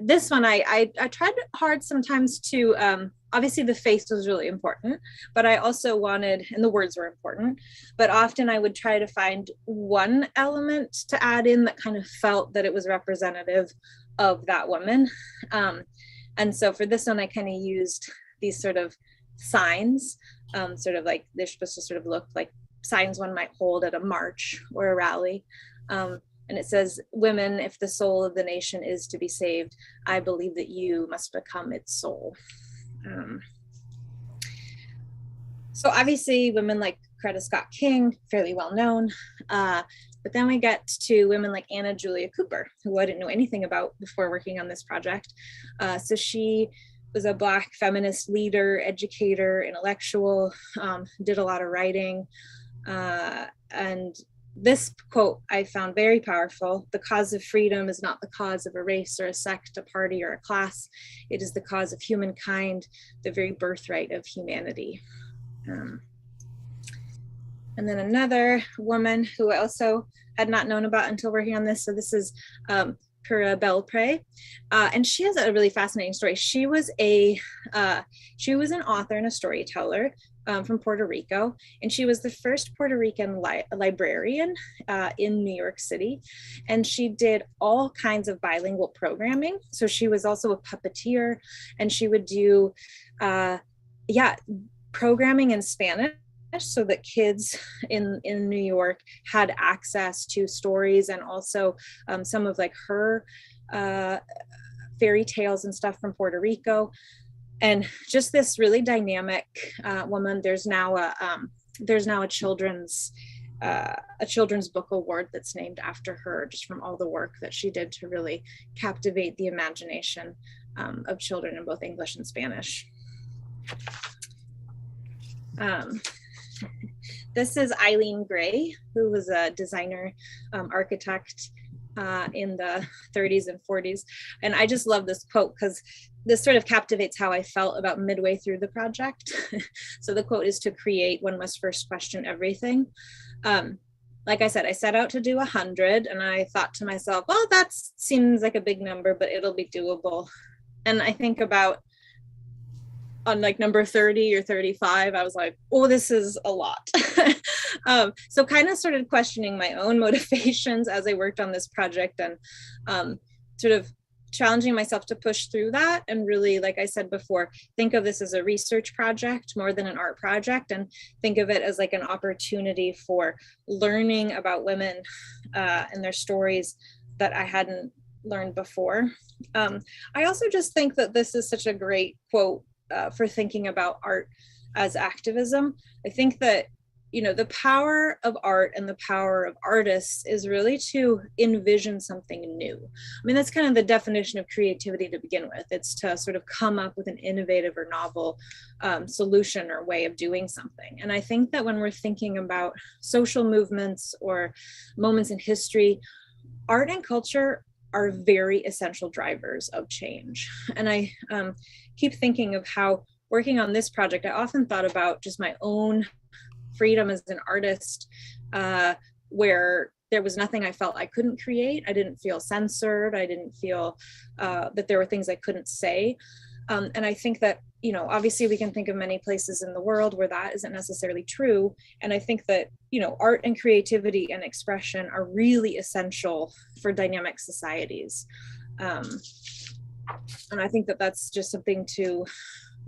this one, I tried hard sometimes to, obviously the face was really important, but I also wanted, and the words were important, but often I would try to find one element to add in that kind of felt that it was representative of that woman. And so for this one, I kind of used these sort of signs, sort of like they're supposed to sort of look like signs one might hold at a march or a rally. And it says, "Women, if the soul of the nation is to be saved, I believe that you must become its soul." So obviously women like Coretta Scott King, fairly well known, but then we get to women like Anna Julia Cooper, who I didn't know anything about before working on this project. So she was a Black feminist leader, educator, intellectual, did a lot of writing, and this quote I found very powerful. "The cause of freedom is not the cause of a race or a sect, a party or a class. It is the cause of humankind, the very birthright of humanity." And then another woman who I also had not known about until working on this. So this is Pera Belpre, and she has a really fascinating story. She was an author and a storyteller from Puerto Rico, and she was the first Puerto Rican librarian in New York City, and she did all kinds of bilingual programming. So she was also a puppeteer, and she would do programming in Spanish so that kids in New York had access to stories, and also some of like her fairy tales and stuff from Puerto Rico. And just this really dynamic woman. There's now a children's book award that's named after her, just from all the work that she did to really captivate the imagination of children in both English and Spanish. This is Eileen Gray, who was a designer, architect in the 30s and 40s. And I just love this quote because this sort of captivates how I felt about midway through the project. So the quote is, "To create, one must first question everything." like I said, I set out to do 100, and I thought to myself, well, that seems like a big number, but it'll be doable. And I think about on like number 30 or 35, I was like, oh, this is a lot. So kind of started questioning my own motivations as I worked on this project, and sort of challenging myself to push through that, and really, like I said before, think of this as a research project more than an art project, and think of it as like an opportunity for learning about women and their stories that I hadn't learned before. I also just think that this is such a great quote for thinking about art as activism. I think that, you know, the power of art and the power of artists is really to envision something new. I mean, that's kind of the definition of creativity to begin with. It's to sort of come up with an innovative or novel solution or way of doing something. And I think that when we're thinking about social movements or moments in history, art and culture are very essential drivers of change. And I keep thinking of how, working on this project, I often thought about just my own freedom as an artist, where there was nothing I felt I couldn't create. I didn't feel censored. I didn't feel that there were things I couldn't say. And I think that, you know, obviously we can think of many places in the world where that isn't necessarily true. And I think that, you know, art and creativity and expression are really essential for dynamic societies. And I think that that's just something to,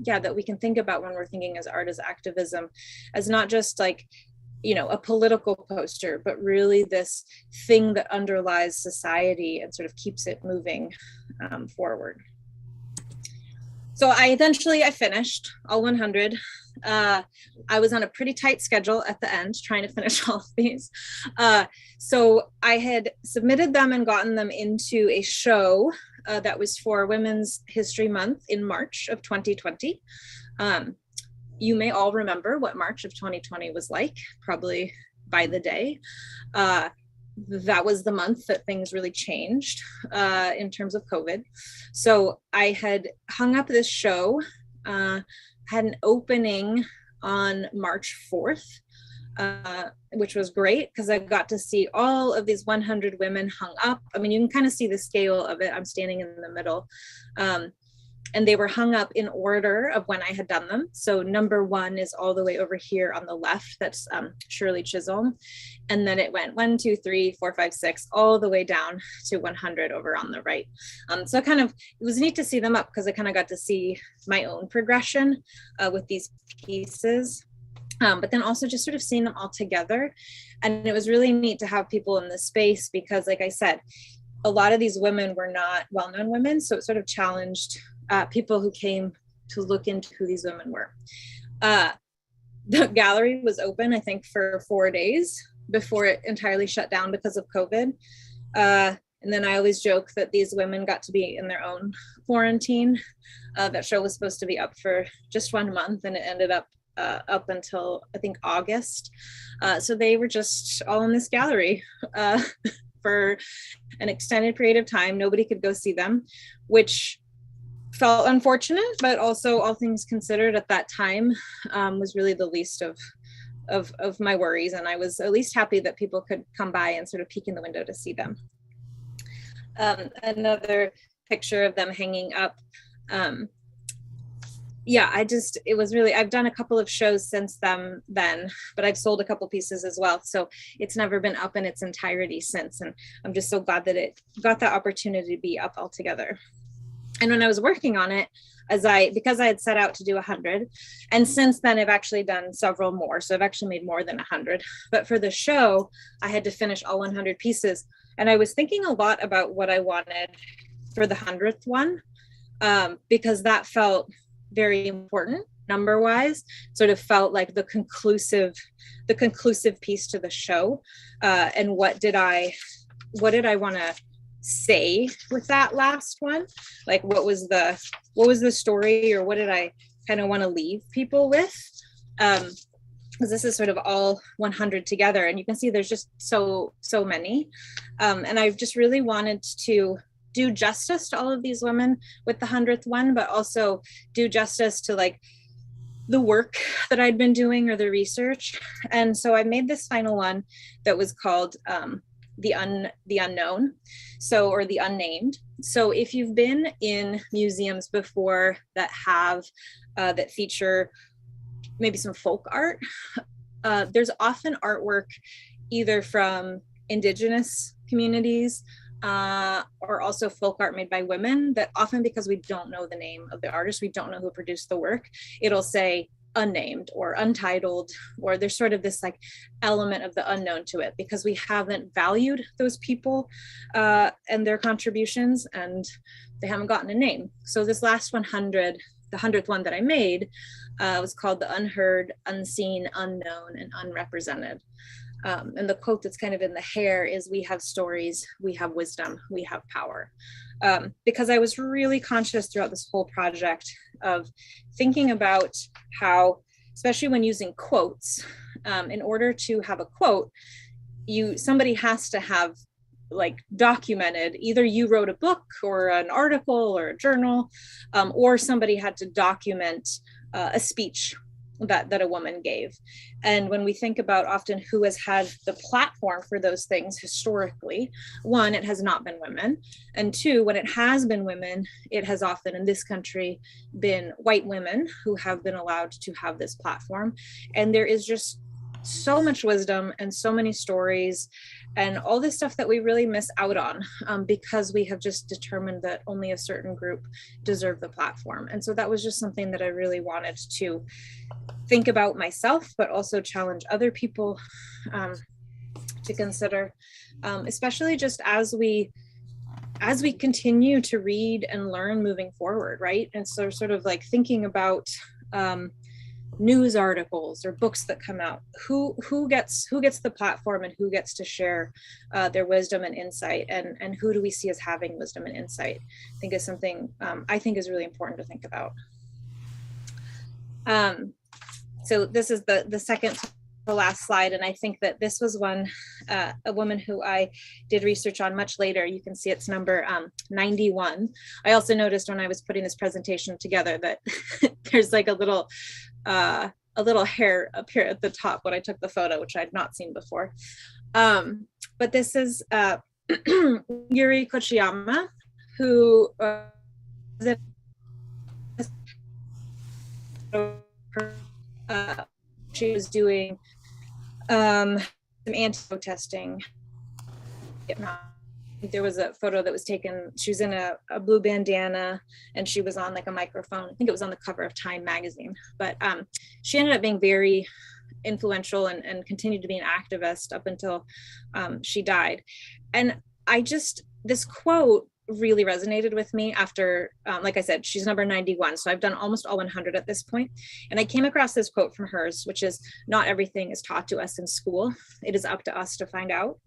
that we can think about when we're thinking as art as activism, as not just like, you know, a political poster, but really this thing that underlies society and sort of keeps it moving forward. So I finished all 100. I was on a pretty tight schedule at the end, trying to finish all of these. So I had submitted them and gotten them into a show that was for Women's History Month in March of 2020. You may all remember what March of 2020 was like, probably by the day. That was the month that things really changed in terms of COVID. So I had hung up this show, had an opening on March 4th, which was great because I got to see all of these 100 women hung up. I mean, you can kind of see the scale of it. I'm standing in the middle. And they were hung up in order of when I had done them. So number 1 is all the way over here on the left. That's Shirley Chisholm. And then it went 1, 2, 3, 4, 5, 6, all the way down to 100 over on the right. So it was neat to see them up because I kind of got to see my own progression with these pieces. But then also just sort of seeing them all together. And it was really neat to have people in the space because, like I said, a lot of these women were not well-known women. So it sort of challenged people who came to look into who these women were. The gallery was open, I think, for 4 days before it entirely shut down because of COVID. And then I always joke that these women got to be in their own quarantine. That show was supposed to be up for just 1 month, and it ended up up until, I think, August. So they were just all in this gallery for an extended period of time. Nobody could go see them, which felt unfortunate, but also, all things considered, at that time was really the least of my worries. And I was at least happy that people could come by and sort of peek in the window to see them. Another picture of them hanging up. It was really, I've done a couple of shows since then, but I've sold a couple pieces as well. So it's never been up in its entirety since. And I'm just so glad that it got that opportunity to be up altogether. And when I was working on it, because I had set out to do 100, and since then I've actually done several more. So I've actually made more than 100, but for the show, I had to finish all 100 pieces. And I was thinking a lot about what I wanted for the 100th one, because that felt very important number wise, sort of felt like the conclusive piece to the show. And what did I want to say with that last one? Like, what was the story, or what did I kind of want to leave people with? Because this is sort of all 100 together, and you can see there's just so many. And I've just really wanted to do justice to all of these women with the 100th one, but also do justice to, like, the work that I'd been doing or the research. And so I made this final one that was called the unknown, so, or the unnamed. So if you've been in museums before that have that feature maybe some folk art, there's often artwork either from indigenous communities or also folk art made by women that often, because we don't know the name of the artist, we don't know who produced the work, it'll say unnamed or untitled, or there's sort of this like element of the unknown to it because we haven't valued those people and their contributions, and they haven't gotten a name. So this last 100, the 100th one that I made was called The Unheard, Unseen, Unknown, and Unrepresented. And the quote that's kind of in the hair is, "We have stories, we have wisdom, we have power." Because I was really conscious throughout this whole project of thinking about how, especially when using quotes, in order to have a quote, somebody has to have like documented, either you wrote a book or an article or a journal, or somebody had to document a speech that a woman gave. And when we think about often who has had the platform for those things historically, one, it has not been women, and two, when it has been women, it has often in this country been white women who have been allowed to have this platform. And there is just so much wisdom and so many stories and all this stuff that we really miss out on because we have just determined that only a certain group deserve the platform. And so that was just something that I really wanted to think about myself, but also challenge other people to consider, especially just as we continue to read and learn moving forward, right? And so sort of like thinking about news articles or books that come out, who gets the platform and who gets to share their wisdom and insight, and who do we see as having wisdom and insight, I think is something I think is really important to think about. So this is the second to the last slide, and I think that this was one, a woman who I did research on much later. You can see it's number 91. I also noticed when I was putting this presentation together that there's like a little hair up here at the top when I took the photo, which I had not seen before. But this is Yuri Kochiyama, who she was doing some anti-protesting. There was a photo that was taken, she was in a blue bandana and she was on like a microphone. I think it was on the cover of Time magazine, but she ended up being very influential and continued to be an activist up until she died. And this quote really resonated with me after, like I said, she's number 91. So I've done almost all 100 at this point. And I came across this quote from hers, which is, "Not everything is taught to us in school. It is up to us to find out."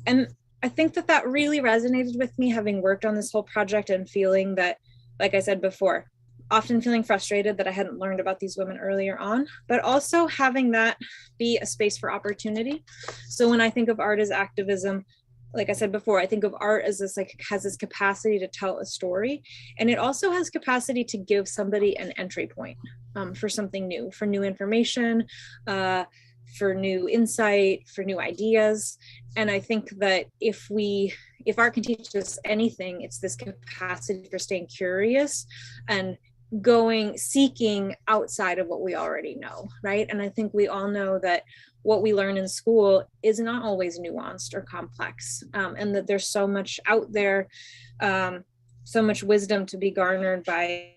And I think that really resonated with me, having worked on this whole project and feeling that, like I said before, often feeling frustrated that I hadn't learned about these women earlier on, but also having that be a space for opportunity. So when I think of art as activism, like I said before, I think of art as this, like, has this capacity to tell a story, and it also has capacity to give somebody an entry point for something new, for new information, for new insight, for new ideas. And I think that if art can teach us anything, it's this capacity for staying curious and seeking outside of what we already know, right? And I think we all know that what we learn in school is not always nuanced or complex, and that there's so much out there, so much wisdom to be garnered by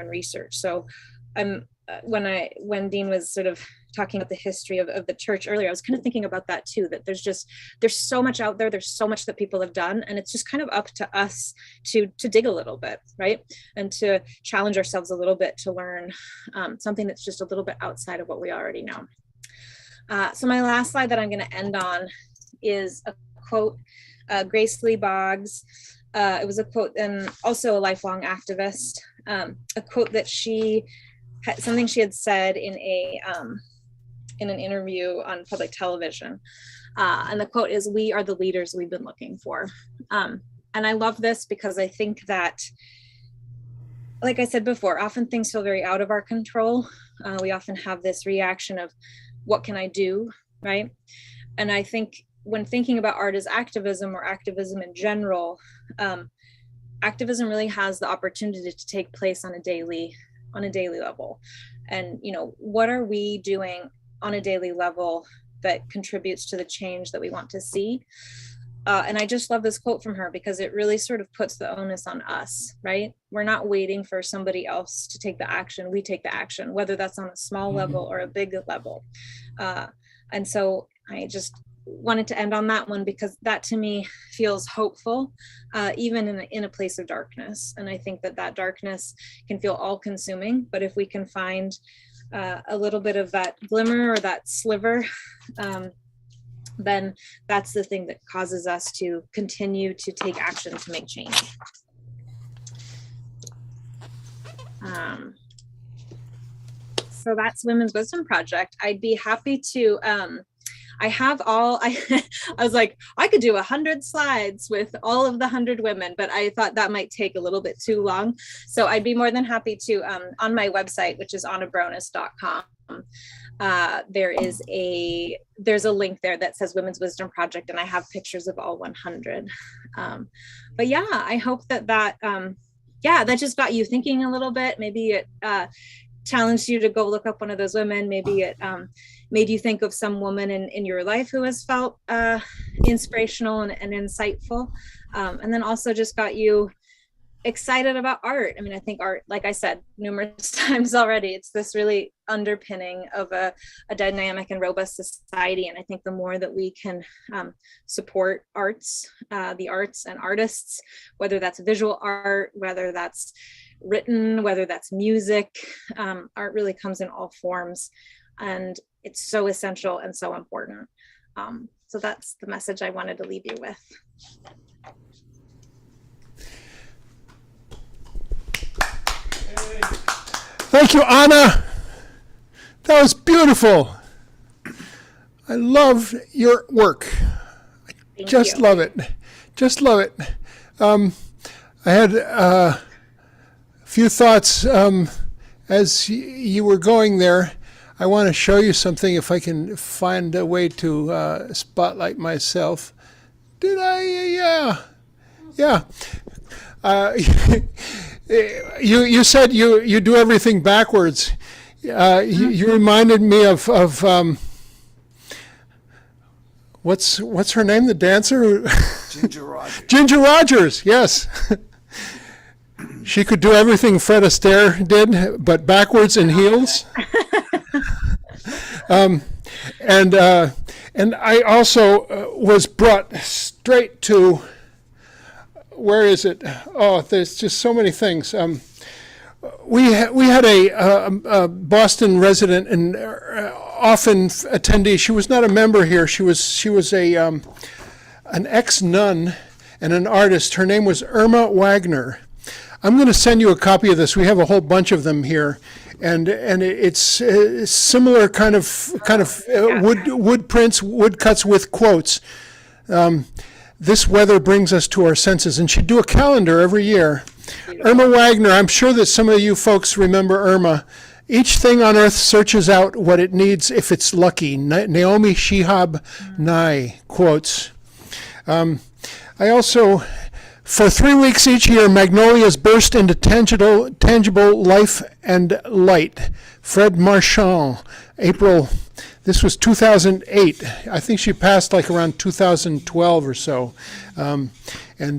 research. So when Dean was sort of talking about the history of the church earlier, I was kind of thinking about that too, that there's so much out there, there's so much that people have done, and it's just kind of up to us to dig a little bit, right? And to challenge ourselves a little bit to learn something that's just a little bit outside of what we already know. So my last slide that I'm going to end on is a quote, Grace Lee Boggs. It was a quote, and also a lifelong activist, a quote that something she had said in an interview on public television. And the quote is, "We are the leaders we've been looking for." And I love this because I think that like I said before, often things feel very out of our control. We often have this reaction of, what can I do, right? And I think when thinking about art as activism or activism in general, activism really has the opportunity to take place on a daily level. And, you know, what are we doing on a daily level that contributes to the change that we want to see? And I just love this quote from her, because it really sort of puts the onus on us, right? We're not waiting for somebody else to take the action. We take the action, whether that's on a small level or a big level. And so I just wanted to end on that one, because that to me feels hopeful, even in a place of darkness. And I think that darkness can feel all consuming, but if we can find a little bit of that glimmer or that sliver, then that's the thing that causes us to continue to take action to make change. So that's Women's Wisdom Project. I'd be happy to, I was like, I could do 100 slides with all of the 100 women, but I thought that might take a little bit too long. So I'd be more than happy to, on my website, which is annabrones.com, there's a link there that says Women's Wisdom Project, and I have pictures of all 100. But yeah, I hope that just got you thinking a little bit. Maybe it challenged you to go look up one of those women. Maybe it made you think of some woman in your life who has felt inspirational and insightful. And then also just got you excited about art. I mean, I think art, like I said numerous times already, it's this really underpinning of a dynamic and robust society. And I think the more that we can support the arts and artists, whether that's visual art, whether that's written, whether that's music, art really comes in all forms, and it's so essential and so important. So that's the message I wanted to leave you with. Thank you, Anna. That was beautiful. I love your work. Just love it. Just love it. I had a few thoughts as you were going there. I want to show you something if I can find a way to spotlight myself. Did I? Yeah. You said you do everything backwards. You reminded me of what's her name? The dancer? Ginger Rogers. Ginger Rogers. Yes. She could do everything Fred Astaire did, but backwards in heels. And I also was brought straight to, where is it? Oh, there's just so many things. We had a Boston resident and often attendee. She was not a member here. She was an ex-nun and an artist. Her name was Irma Wagner. I'm going to send you a copy of this. We have a whole bunch of them here, and it's similar kind of wood prints, wood cuts with quotes. This weather brings us to our senses, and she'd do a calendar every year. Irma Wagner, I'm sure that some of you folks remember Irma. Each thing on earth searches out what it needs if it's lucky. Naomi Shihab Nye quotes. I also, for 3 weeks each year, magnolias burst into tangible life and light. Fred Marchand, April. This was 2008. I think she passed like around 2012 or so. And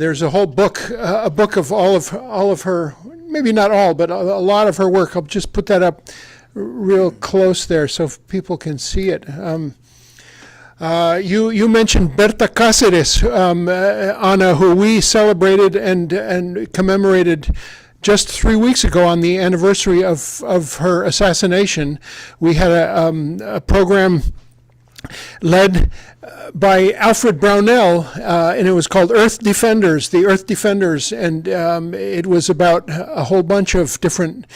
there's a whole book, a book of all of her, maybe not all, but a lot of her work. I'll just put that up real close there so people can see it. You mentioned Berta Cáceres, Anna, who we celebrated and commemorated just 3 weeks ago on the anniversary of her assassination. We had a program led by Alfred Brownell, and it was called Earth Defenders, the Earth Defenders, and it was about a whole bunch of different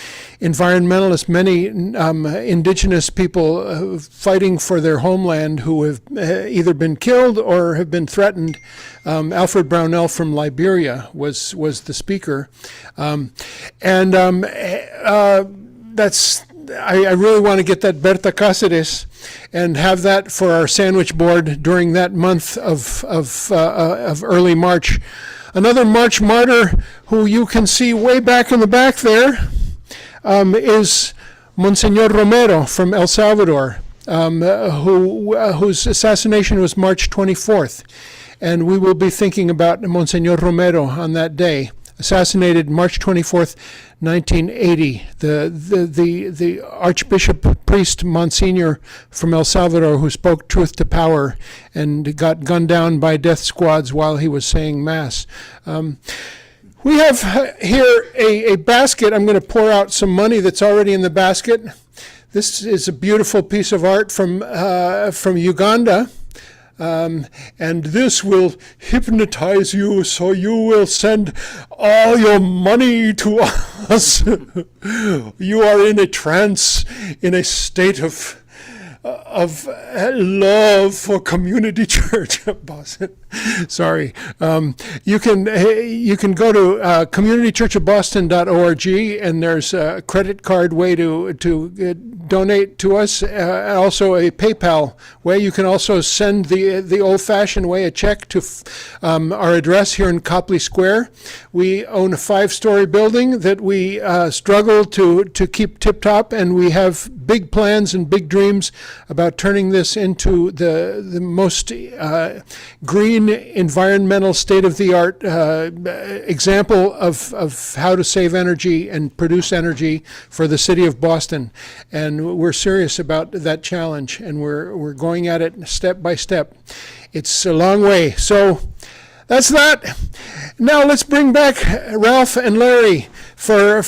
environmentalists, many indigenous people fighting for their homeland who have either been killed or have been threatened. Alfred Brownell from Liberia was the speaker, that's. I really want to get that Berta Cáceres and have that for our sandwich board during that month of early March. Another March martyr who you can see way back in the back there is Monsignor Romero from El Salvador, whose assassination was March 24th. And we will be thinking about Monsignor Romero on that day. Assassinated March 24th, 1980. The Archbishop priest Monsignor from El Salvador who spoke truth to power and got gunned down by death squads while he was saying Mass. We have here a basket. I'm going to pour out some money that's already in the basket. This is a beautiful piece of art from Uganda. And this will hypnotize you so you will send all your money to us. You are in a trance, in a state of love for community church. Boston. Sorry. You can go to communitychurchofboston.org, and there's a credit card way to donate to us, and also a PayPal way. You can also send the old-fashioned way, a check to our address here in Copley Square. We own a 5-story building that we struggle to keep tip-top, and we have big plans and big dreams about turning this into the most green, environmental, state-of-the-art example of how to save energy and produce energy for the city of Boston. And we're serious about that challenge, and we're going at it step by step. It's a long way. So that's that. Now let's bring back Ralph and Larry for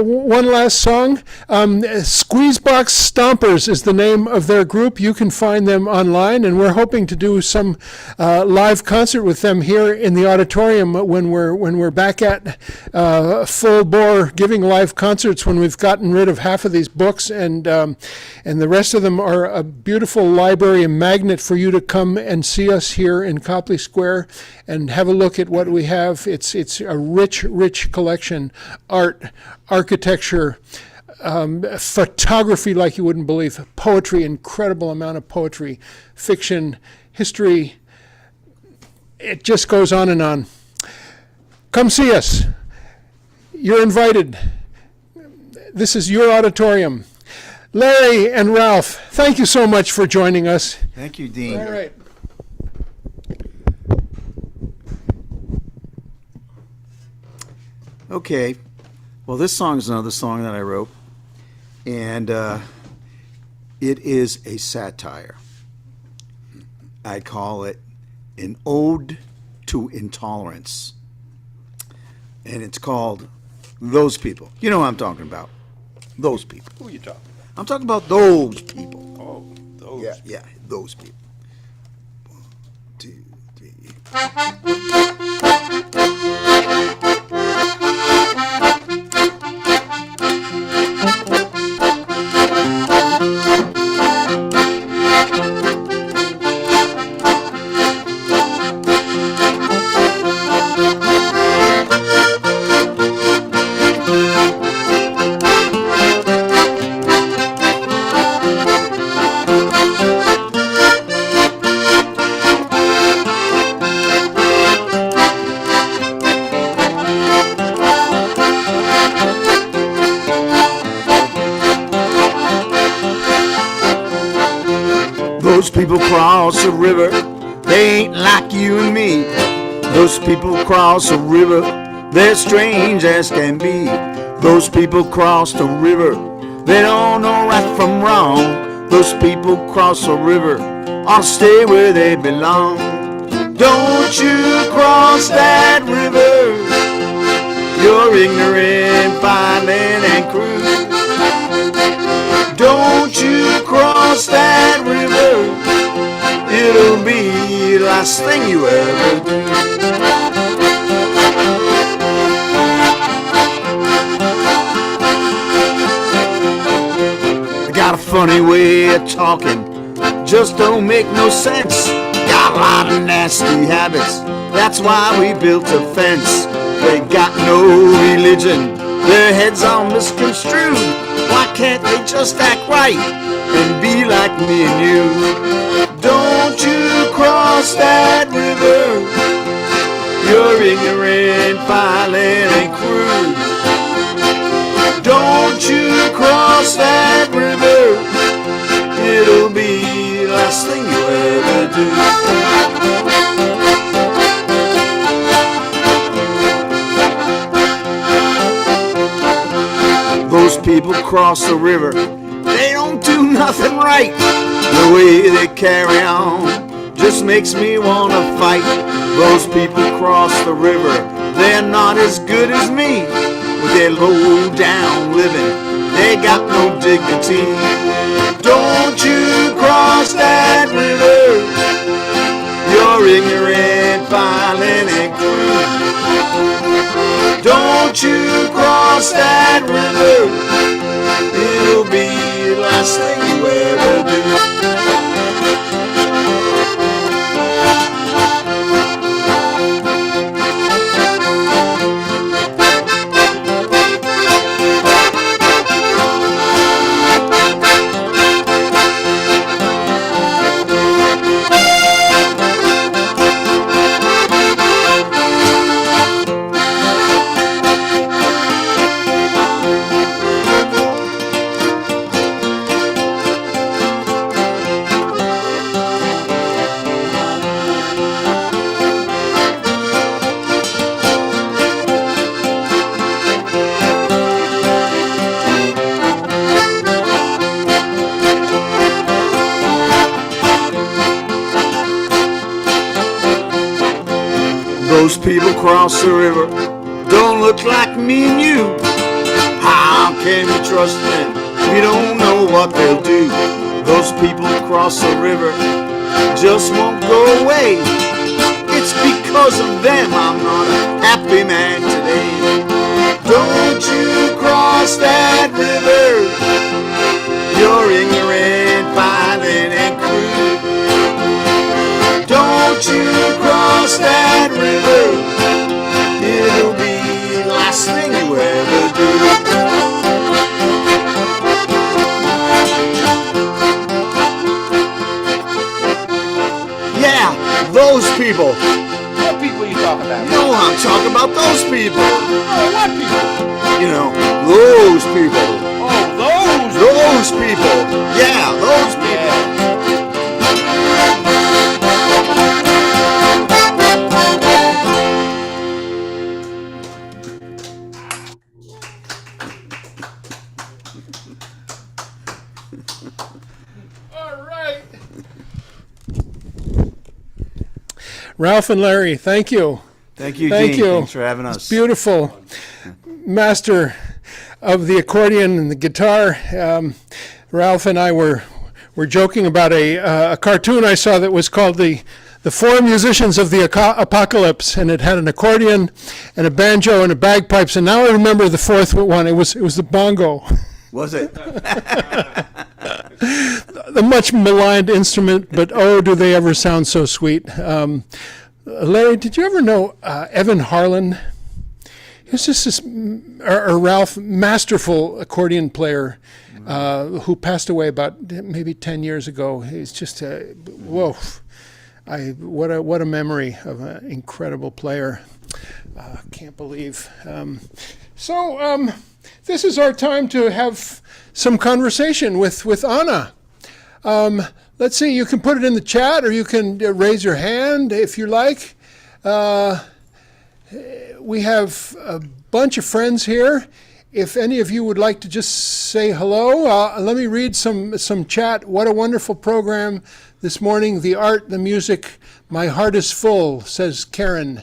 one last song. Squeezebox Stompers is the name of their group. You can find them online, and we're hoping to do some live concert with them here in the auditorium when we're back at full bore giving live concerts, when we've gotten rid of half of these books, and the rest of them are a beautiful library, a magnet for you to come and see us here in Copley Square and have a look at what we have. It's a rich collection. Art, architecture, photography like you wouldn't believe, poetry, incredible amount of poetry, fiction, history. It just goes on and on. Come see us. You're invited. This is your auditorium. Larry and Ralph, thank you so much for joining us. Thank you, Dean. All right. Okay. Well, this song is another song that I wrote, and it is a satire. I call it an ode to intolerance, and it's called Those People. You know what I'm talking about. Those people. Who are you talking? I'm talking about those people. Oh, those. Yeah, those people. 1, 2, 3. Those people cross a river, they ain't like you and me. Those people cross a river, they're strange as can be. Those people cross the river, they don't know right from wrong. Those people cross a river, ought to stay where they belong. Don't you cross that river, you're ignorant, fireman and crew. Don't you cross that river, it'll be the last thing you ever do. I got a funny way of talking, just don't make no sense. Got a lot of nasty habits, that's why we built a fence. They got no religion, their heads are misconstrued. Why can't they just act right and be like me and you? Don't you cross that river, you're ignorant, violent, and crude. Don't you cross that river, it'll be the last thing you ever do. Those people cross the river, they don't do nothing right. The way they carry on just makes me wanna fight. Those people cross the river, they're not as good as me. With their low down living, they got no dignity. Don't you cross that river, you're ignorant, violent, and cruel. Don't you cross that river, it'll be the last thing you ever do. Those people cross the river, don't look like me and you. How can we trust them? We don't know what they'll do. Those people cross the river, just won't go away. It's because of them I'm not a happy man today. Don't you cross that river, you're ignorant, violent, and cruel. Don't you cross that river, it'll be the last thing you ever do. Yeah, those people. What people you talking about? You know I'm talking about those people. Oh, what people? You know, those people. Oh, those. Those people. Yeah, those people. All right. Ralph and Larry, thank you. Thank you, Thank Dean. you. Thanks for having us. It's beautiful. Master of the accordion and the guitar. Ralph and I were joking about a cartoon I saw that was called the Four Musicians of the Apocalypse, and it had an accordion and a banjo and a bagpipes. And now I remember the fourth one. It was the bongo, Was it? the much maligned instrument. But oh, do they ever sound so sweet. Larry, did you ever know Evan Harlan? He was just this, or Ralph, masterful accordion player who passed away about maybe 10 years ago. He's just whoa. What a memory of an incredible player. Can't believe. So this is our time to have some conversation with Anna. Let's see, you can put it in the chat or you can raise your hand if you like. We have a bunch of friends here. If any of you would like to just say hello, let me read some chat. What a wonderful program this morning. The art, the music, my heart is full, says Karen.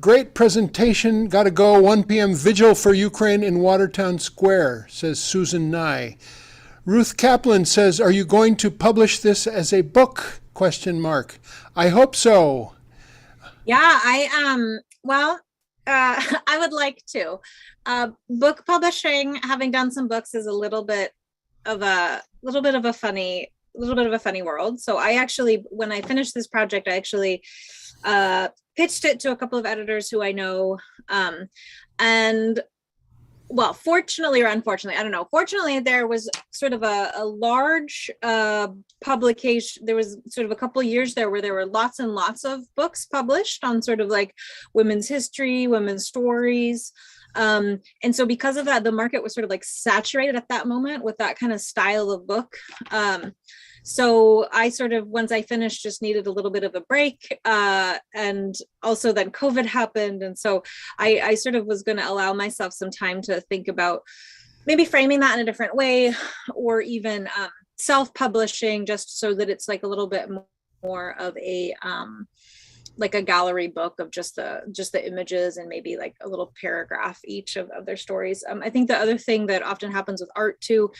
Great presentation, gotta go. 1 p.m. vigil for Ukraine in Watertown Square, says Susan Nye. Ruth Kaplan says, "Are you going to publish this as a book? ? I hope so." Yeah, well, I would like to. Book publishing, having done some books, is a little bit of a funny world. So I actually, when I finished this project, I actually pitched it to a couple of editors who I know, and well, fortunately or unfortunately, I don't know. Fortunately, there was sort of a large publication. There was sort of a couple of years there where there were lots and lots of books published on sort of like women's history, women's stories. And so because of that, the market was sort of like saturated at that moment with that kind of style of book. So I sort of, once I finished, just needed a little bit of a break. And also then COVID happened. And so I sort of was going to allow myself some time to think about maybe framing that in a different way, or even self-publishing, just so that it's like a little bit more of a like a gallery book of just the images and maybe like a little paragraph each of their stories. I think the other thing that often happens with art too,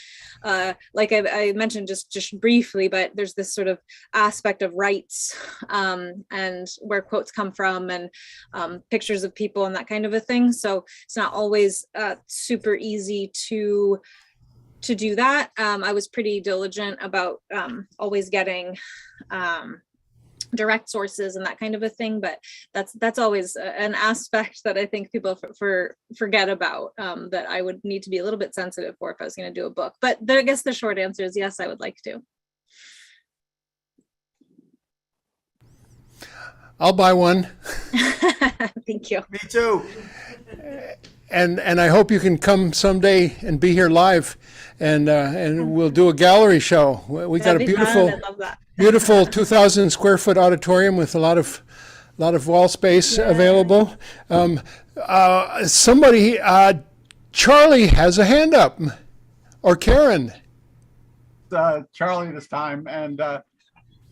like I mentioned just briefly, but there's this sort of aspect of rights and where quotes come from, and pictures of people and that kind of a thing. So it's not always super easy to do that. I was pretty diligent about always getting direct sources and that kind of a thing, but that's always an aspect that I think people forget about, that I would need to be a little bit sensitive for if I was going to do a book. But I guess the short answer is yes, I would like to. I'll buy one. Thank you. Me too. And I hope you can come someday and be here live, and we'll do a gallery show. We got a beautiful, beautiful 2,000 square foot auditorium with a lot of wall space available. Somebody, Charlie has a hand up, or Karen. Charlie this time, and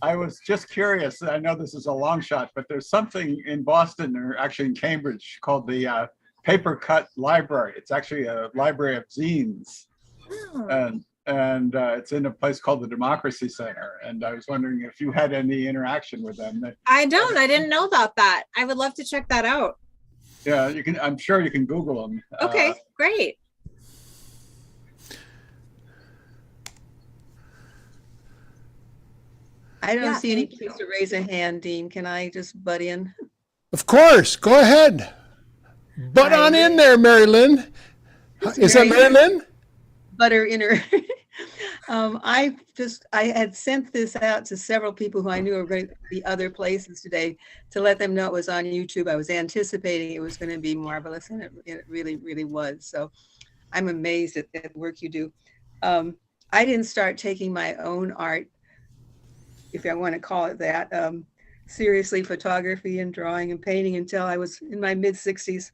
I was just curious. I know this is a long shot, but there's something in Boston, or actually in Cambridge, called the papercut library. It's actually a library of zines, and it's in a place called the Democracy Center. And I was wondering if you had any interaction with them. I didn't know about that. I would love to check that out. Yeah, you can. I'm sure you can Google them. Okay, great. I don't see any place to raise a hand, Dean. Can I just butt in? Of course, go ahead. Butt on in there, Mary Lynn. Is that Mary Lynn? Butter in her. I had sent this out to several people who I knew were going to be other places today to let them know it was on YouTube. I was anticipating it was going to be marvelous, and it really, really was. So I'm amazed at the work you do. I didn't start taking my own art, if I want to call it that, seriously, photography and drawing and painting, until I was in my mid 60s.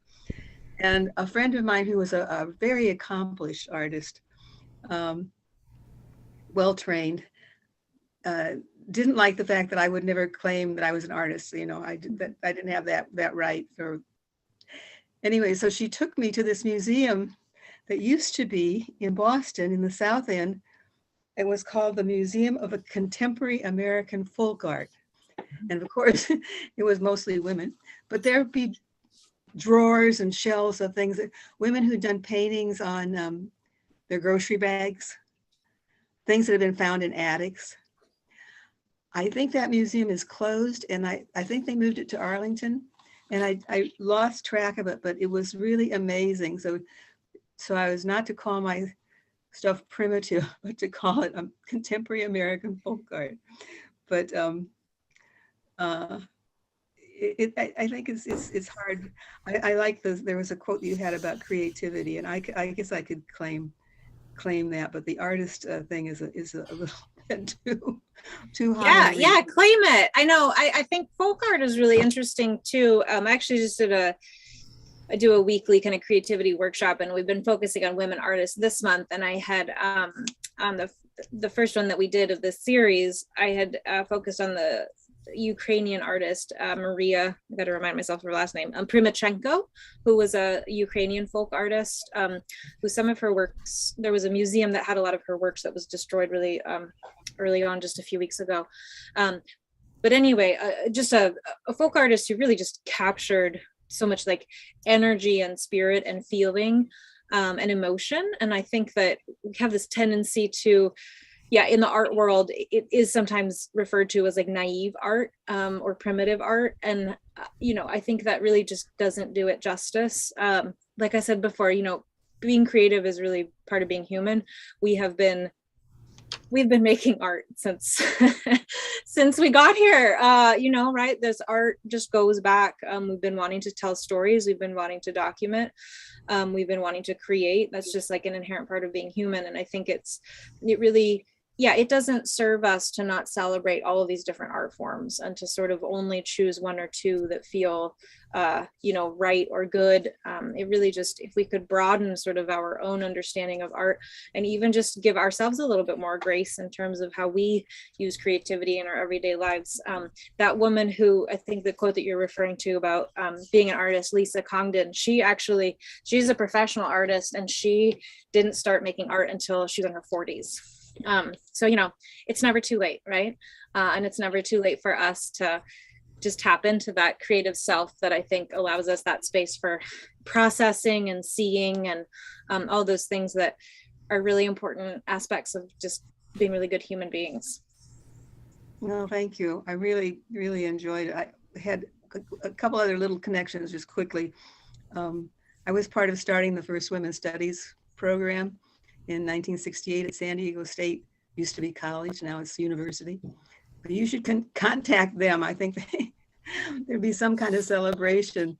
And a friend of mine who was a very accomplished artist, well-trained, didn't like the fact that I would never claim that I was an artist. You know, I didn't have that right. Or anyway, so she took me to this museum that used to be in Boston in the South End. It was called the Museum of a Contemporary American Folk Art. And of course, it was mostly women, but there'd be drawers and shelves of things, that women who'd done paintings on their grocery bags, things that have been found in attics. I think that museum is closed, and I think they moved it to Arlington, and I lost track of it, but it was really amazing. So I was not to call my stuff primitive, but to call it contemporary American folk art. But I think it's hard. I like there was a quote you had about creativity, and I guess I could claim that, but the artist thing is a little bit too high. Yeah, claim it. I know. I think folk art is really interesting too. I actually just I do a weekly kind of creativity workshop, and we've been focusing on women artists this month. And I had on the first one that we did of this series, I had focused on the Ukrainian artist, Maria, I got to remind myself of her last name, Primachenko, who was a Ukrainian folk artist, who some of her works, there was a museum that had a lot of her works that was destroyed really early on, just a few weeks ago. But anyway, just a folk artist who really just captured so much like energy and spirit and feeling and emotion. And I think that we have this tendency to, in the art world, it is sometimes referred to as like naive art or primitive art. And, I think that really just doesn't do it justice. Like I said before, being creative is really part of being human. We've been making art since since we got here, right? This art just goes back. We've been wanting to tell stories. We've been wanting to document. We've been wanting to create. That's just like an inherent part of being human. And I think it really, it doesn't serve us to not celebrate all of these different art forms and to sort of only choose one or two that feel, right or good. It really just, if we could broaden sort of our own understanding of art and even just give ourselves a little bit more grace in terms of how we use creativity in our everyday lives. That woman who, I think the quote that you're referring to about being an artist, Lisa Congdon, she's a professional artist and she didn't start making art until she was in her 40s. So, it's never too late, right? And it's never too late for us to just tap into that creative self that I think allows us that space for processing and seeing and all those things that are really important aspects of just being really good human beings. No, thank you. I really, really enjoyed it. I had a couple other little connections just quickly. I was part of starting the first women's studies program in 1968 at San Diego State. Used to be college, now it's university. But you should contact them. I think there'd be some kind of celebration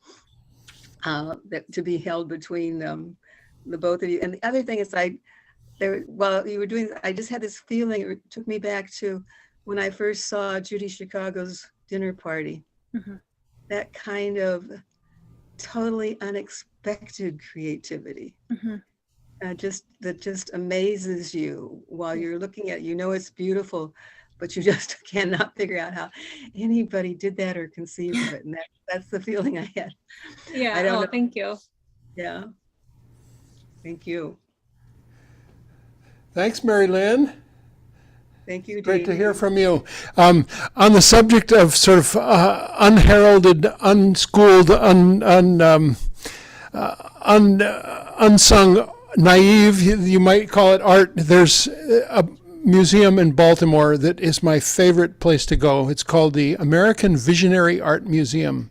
that to be held between the both of you. And the other thing is, while you were doing, I just had this feeling. It took me back to when I first saw Judy Chicago's dinner party. Mm-hmm. That kind of totally unexpected creativity. Mm-hmm. That just amazes you while you're looking at it. It's beautiful, but you just cannot figure out how anybody did that or conceived of it. And that's the feeling I had. Yeah, I don't know. Thank you. Yeah, thank you. Thanks, Mary Lynn. Thank you, Dean. Great to hear from you. On the subject of sort of unheralded, unschooled, unsung, naive, you might call it art, there's a museum in Baltimore that is my favorite place to go. It's called the American Visionary Art Museum.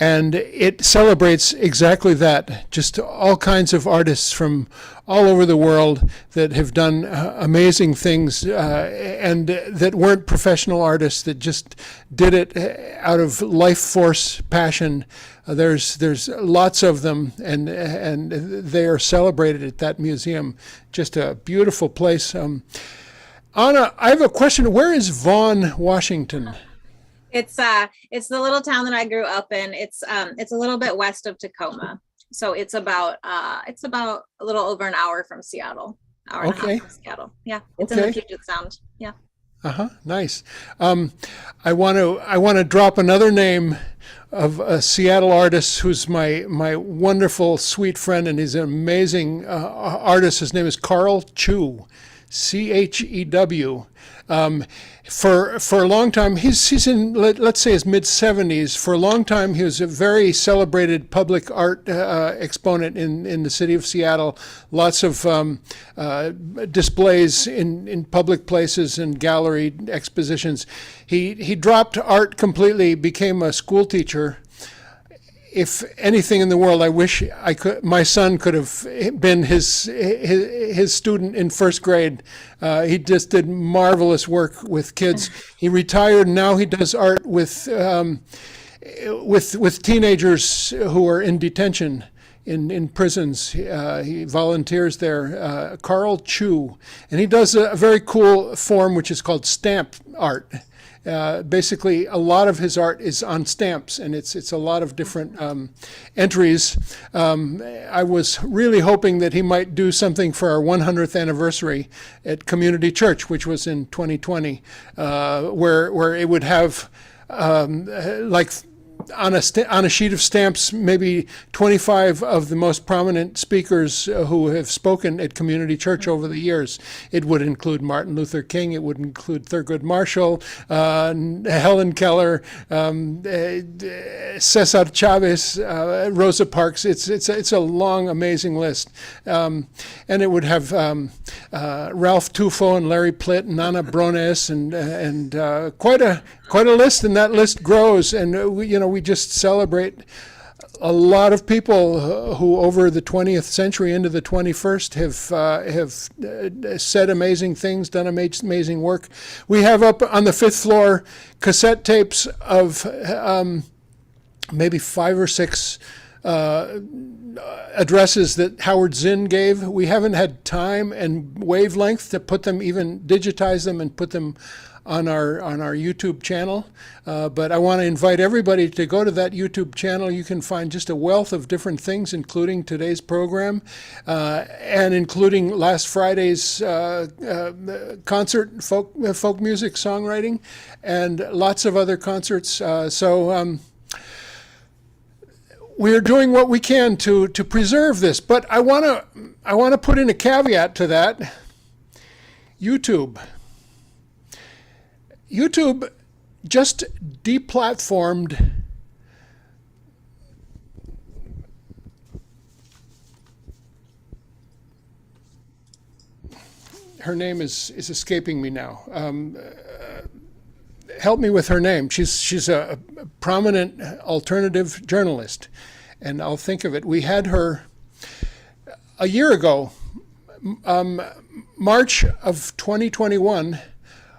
And it celebrates exactly that, just all kinds of artists from all over the world that have done amazing things and that weren't professional artists, that just did it out of life force passion. There's lots of them, and they are celebrated at that museum. Just a beautiful place. Anna, I have a question. Where is Vaughn, Washington? It's the little town that I grew up in. It's a little bit west of Tacoma, so it's about a little over an hour from Seattle. Hour and a half from Seattle. Yeah, it's in the Puget Sound. Yeah. Nice. I want to drop another name of a Seattle artist who's my wonderful, sweet friend, and he's an amazing artist. His name is Carl Chew, Chew. For a long time, he's in, let's say, his mid-70s. For a long time, he was a very celebrated public art exponent in the city of Seattle. Lots of displays in public places and gallery expositions. He dropped art completely, became a school teacher. If anything in the world, I wish my son could have been his student in first grade. He just did marvelous work with kids. He retired, and now he does art with teenagers who are in detention in prisons. He volunteers there. Carl Chew, and he does a very cool form which is called stamp art. Basically, a lot of his art is on stamps, and it's a lot of different entries. I was really hoping that he might do something for our 100th anniversary at Community Church, which was in 2020, where it would have like on a sheet of stamps, maybe 25 of the most prominent speakers who have spoken at Community Church over the years. It would include Martin Luther King. It would include Thurgood Marshall, Helen Keller, Cesar Chavez, Rosa Parks. It's a long, amazing list, and it would have Ralph Tufo and Larry Plitt and Anna Brones and quite a list, and that list grows. And we just celebrate a lot of people who over the 20th century into the 21st have said amazing things, done amazing work. We have up on the 5th floor cassette tapes of maybe 5 or 6 addresses that Howard Zinn gave. We haven't had time and wavelength to digitize them and put them on our YouTube channel, but I want to invite everybody to go to that YouTube channel. You can find just a wealth of different things, including today's program, and including last Friday's concert, folk music, songwriting, and lots of other concerts. So we're doing what we can to preserve this, but I want to put in a caveat to that. YouTube just deplatformed her name is escaping me now. Help me with her name. She's a prominent alternative journalist, and I'll think of it. We had her a year ago, March of 2021.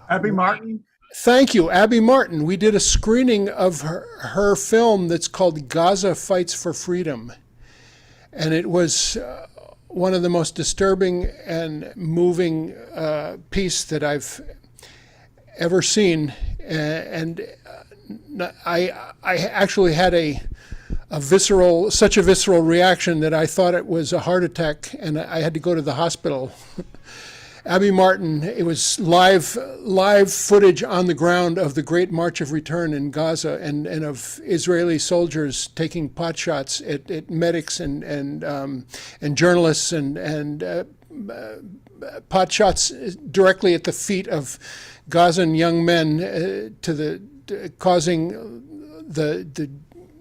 Abby Martin. Thank you, Abby Martin. We did a screening of her film that's called Gaza Fights for Freedom. And it was one of the most disturbing and moving piece that I've ever seen. And I actually had such a visceral reaction that I thought it was a heart attack, and I had to go to the hospital. Abby Martin, it was live footage on the ground of the Great March of Return in Gaza, and of Israeli soldiers taking pot shots at medics and journalists, and pot shots directly at the feet of Gazan young men, causing the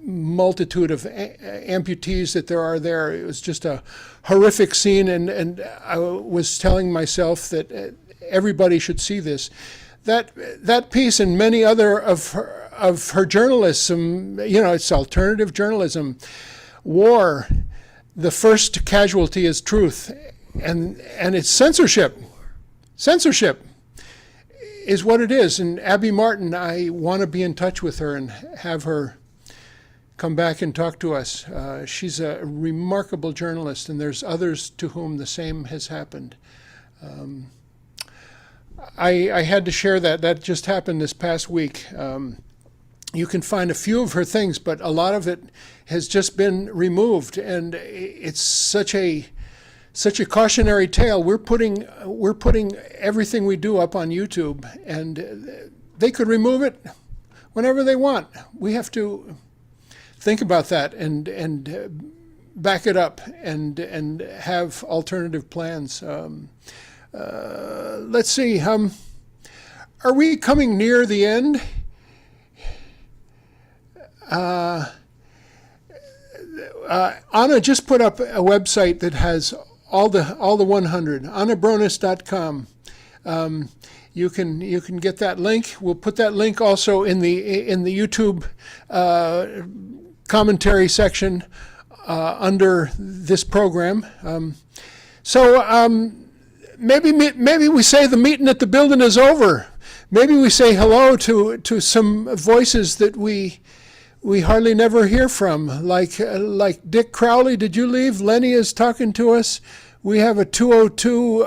multitude of amputees that there are there. It was just a horrific scene, and I was telling myself that everybody should see this. That piece and many other of her journalism, it's alternative journalism. War, the first casualty is truth, and it's censorship. Censorship is what it is. And Abby Martin, I want to be in touch with her and have her come back and talk to us. She's a remarkable journalist, and there's others to whom the same has happened. I had to share that. That just happened this past week. You can find a few of her things, but a lot of it has just been removed, and it's such a cautionary tale. We're putting everything we do up on YouTube, and they could remove it whenever they want. We have to think about that and back it up and have alternative plans. Let's see. Are we coming near the end? Anna just put up a website that has all the 100. AnnaBrones.com. You can get that link. We'll put that link also in the YouTube commentary section under this program. Maybe we say the meeting at the building is over. Maybe we say hello to some voices that we hardly never hear from, like Dick Crowley. Did you leave? Lenny is talking to us. We have a 202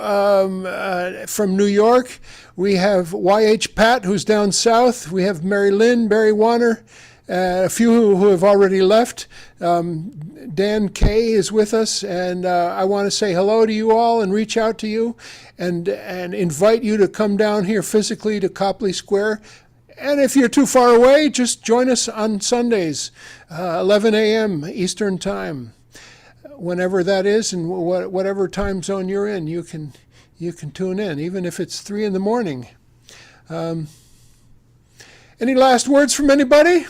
from New York. We have YH Pat, who's down south. We have Mary Lynn, Barry Warner, a few who have already left. Dan Kay is with us, and I want to say hello to you all and reach out to you and invite you to come down here physically to Copley Square And if you're too far away, just join us on Sundays, 11 a.m. Eastern Time. Whenever that is, and whatever time zone you're in, you can tune in, even if it's 3 in the morning. Any last words from anybody?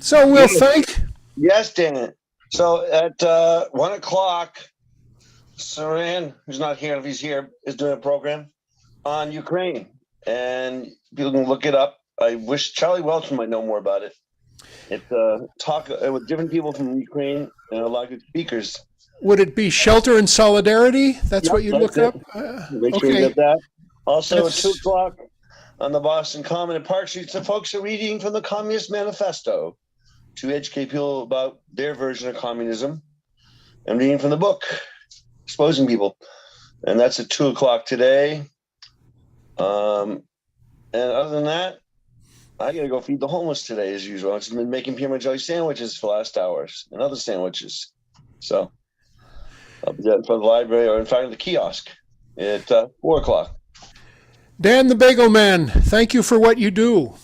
So we'll thank. Yes, Dan. So at 1 o'clock, Saran, who's not here, if he's here, is doing a program on Ukraine, and people can look it up. I wish Charlie Welch might know more about it. It's talk with different people from Ukraine and a lot of good speakers. Would it be Shelter and Solidarity? That's what you look up? Make sure you get that. Also, at 2 o'clock on the Boston Common and Park Street, the folks are reading from the Communist Manifesto to educate people about their version of communism. I'm reading from the book, Exposing People. And that's at 2 o'clock today. And other than that, I got to go feed the homeless today, as usual. I've just been making peanut jelly sandwiches for the last hours and other sandwiches. So I'll be there in front of the library, or in front of the kiosk at 4 o'clock. Dan the Bagel Man, thank you for what you do.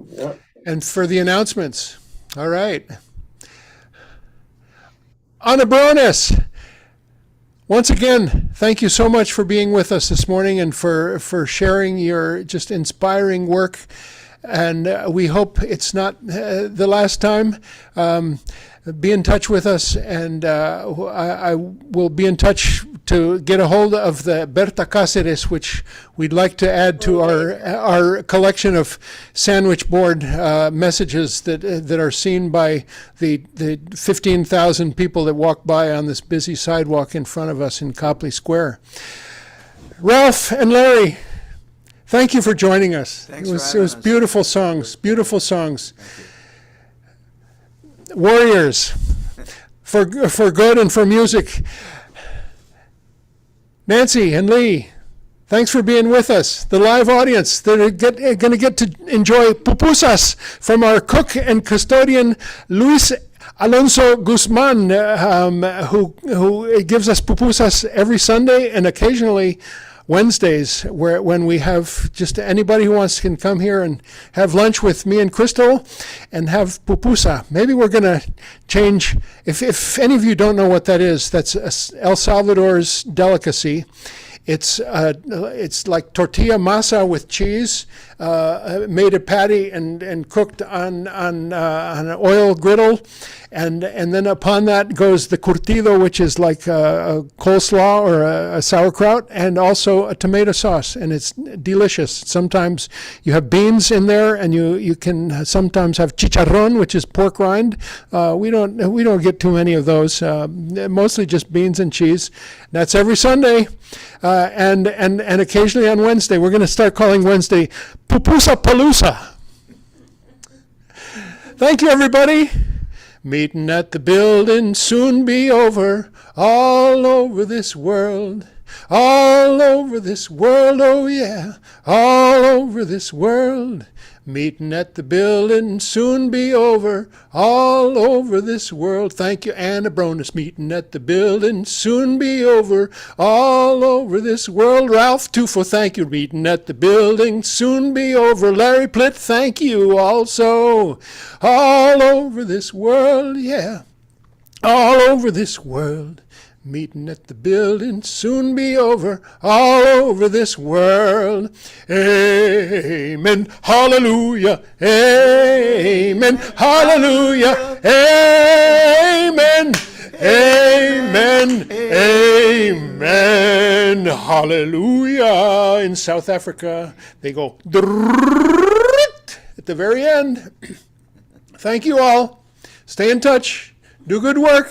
Yeah. And for the announcements. All right. Anna Brones, once again, thank you so much for being with us this morning and for sharing your just inspiring work. And we hope it's not the last time. Be in touch with us, and I will be in touch to get a hold of the Berta Cáceres, which we'd like to add to our collection of sandwich board messages that are seen by the 15,000 people that walk by on this busy sidewalk in front of us in Copley Square. Ralph and Larry, thank you for joining us. Thanks it for was having us. beautiful songs, beautiful songs. Warriors, for good and for music. Nancy and Lee, thanks for being with us. The live audience that are going to get to enjoy pupusas from our cook and custodian, Luis Alonso Guzman, who gives us pupusas every Sunday and occasionally Wednesdays, when we have just anybody who wants can come here and have lunch with me and Crystal and have pupusa. Maybe we're going to change, if any of you don't know what that is, that's El Salvador's delicacy. It's like tortilla masa with cheese, made a patty and cooked on an oil griddle, and then upon that goes the curtido, which is like a coleslaw or a sauerkraut, and also a tomato sauce, and it's delicious. Sometimes you have beans in there, and you can sometimes have chicharrón, which is pork rind. We don't get too many of those. Mostly just beans and cheese. That's every Sunday. And occasionally on Wednesday. We're going to start calling Wednesday Pupusa Palooza. Thank you, everybody. Meeting at the building, soon be over, all over this world. All over this world, oh yeah, all over this world. Meeting at the building, soon be over, all over this world. Thank you, Anna Brones. Meeting at the building, soon be over, all over this world. Ralph Tufo, thank you. Meeting at the building, soon be over. Larry Plitt, thank you also. All over this world, yeah, all over this world. Meeting at the building, soon be over, all over this world. Amen, hallelujah, amen, hallelujah, amen, amen, amen, hallelujah. In South Africa, they go at the very end. Thank you all. Stay in touch. Do good work.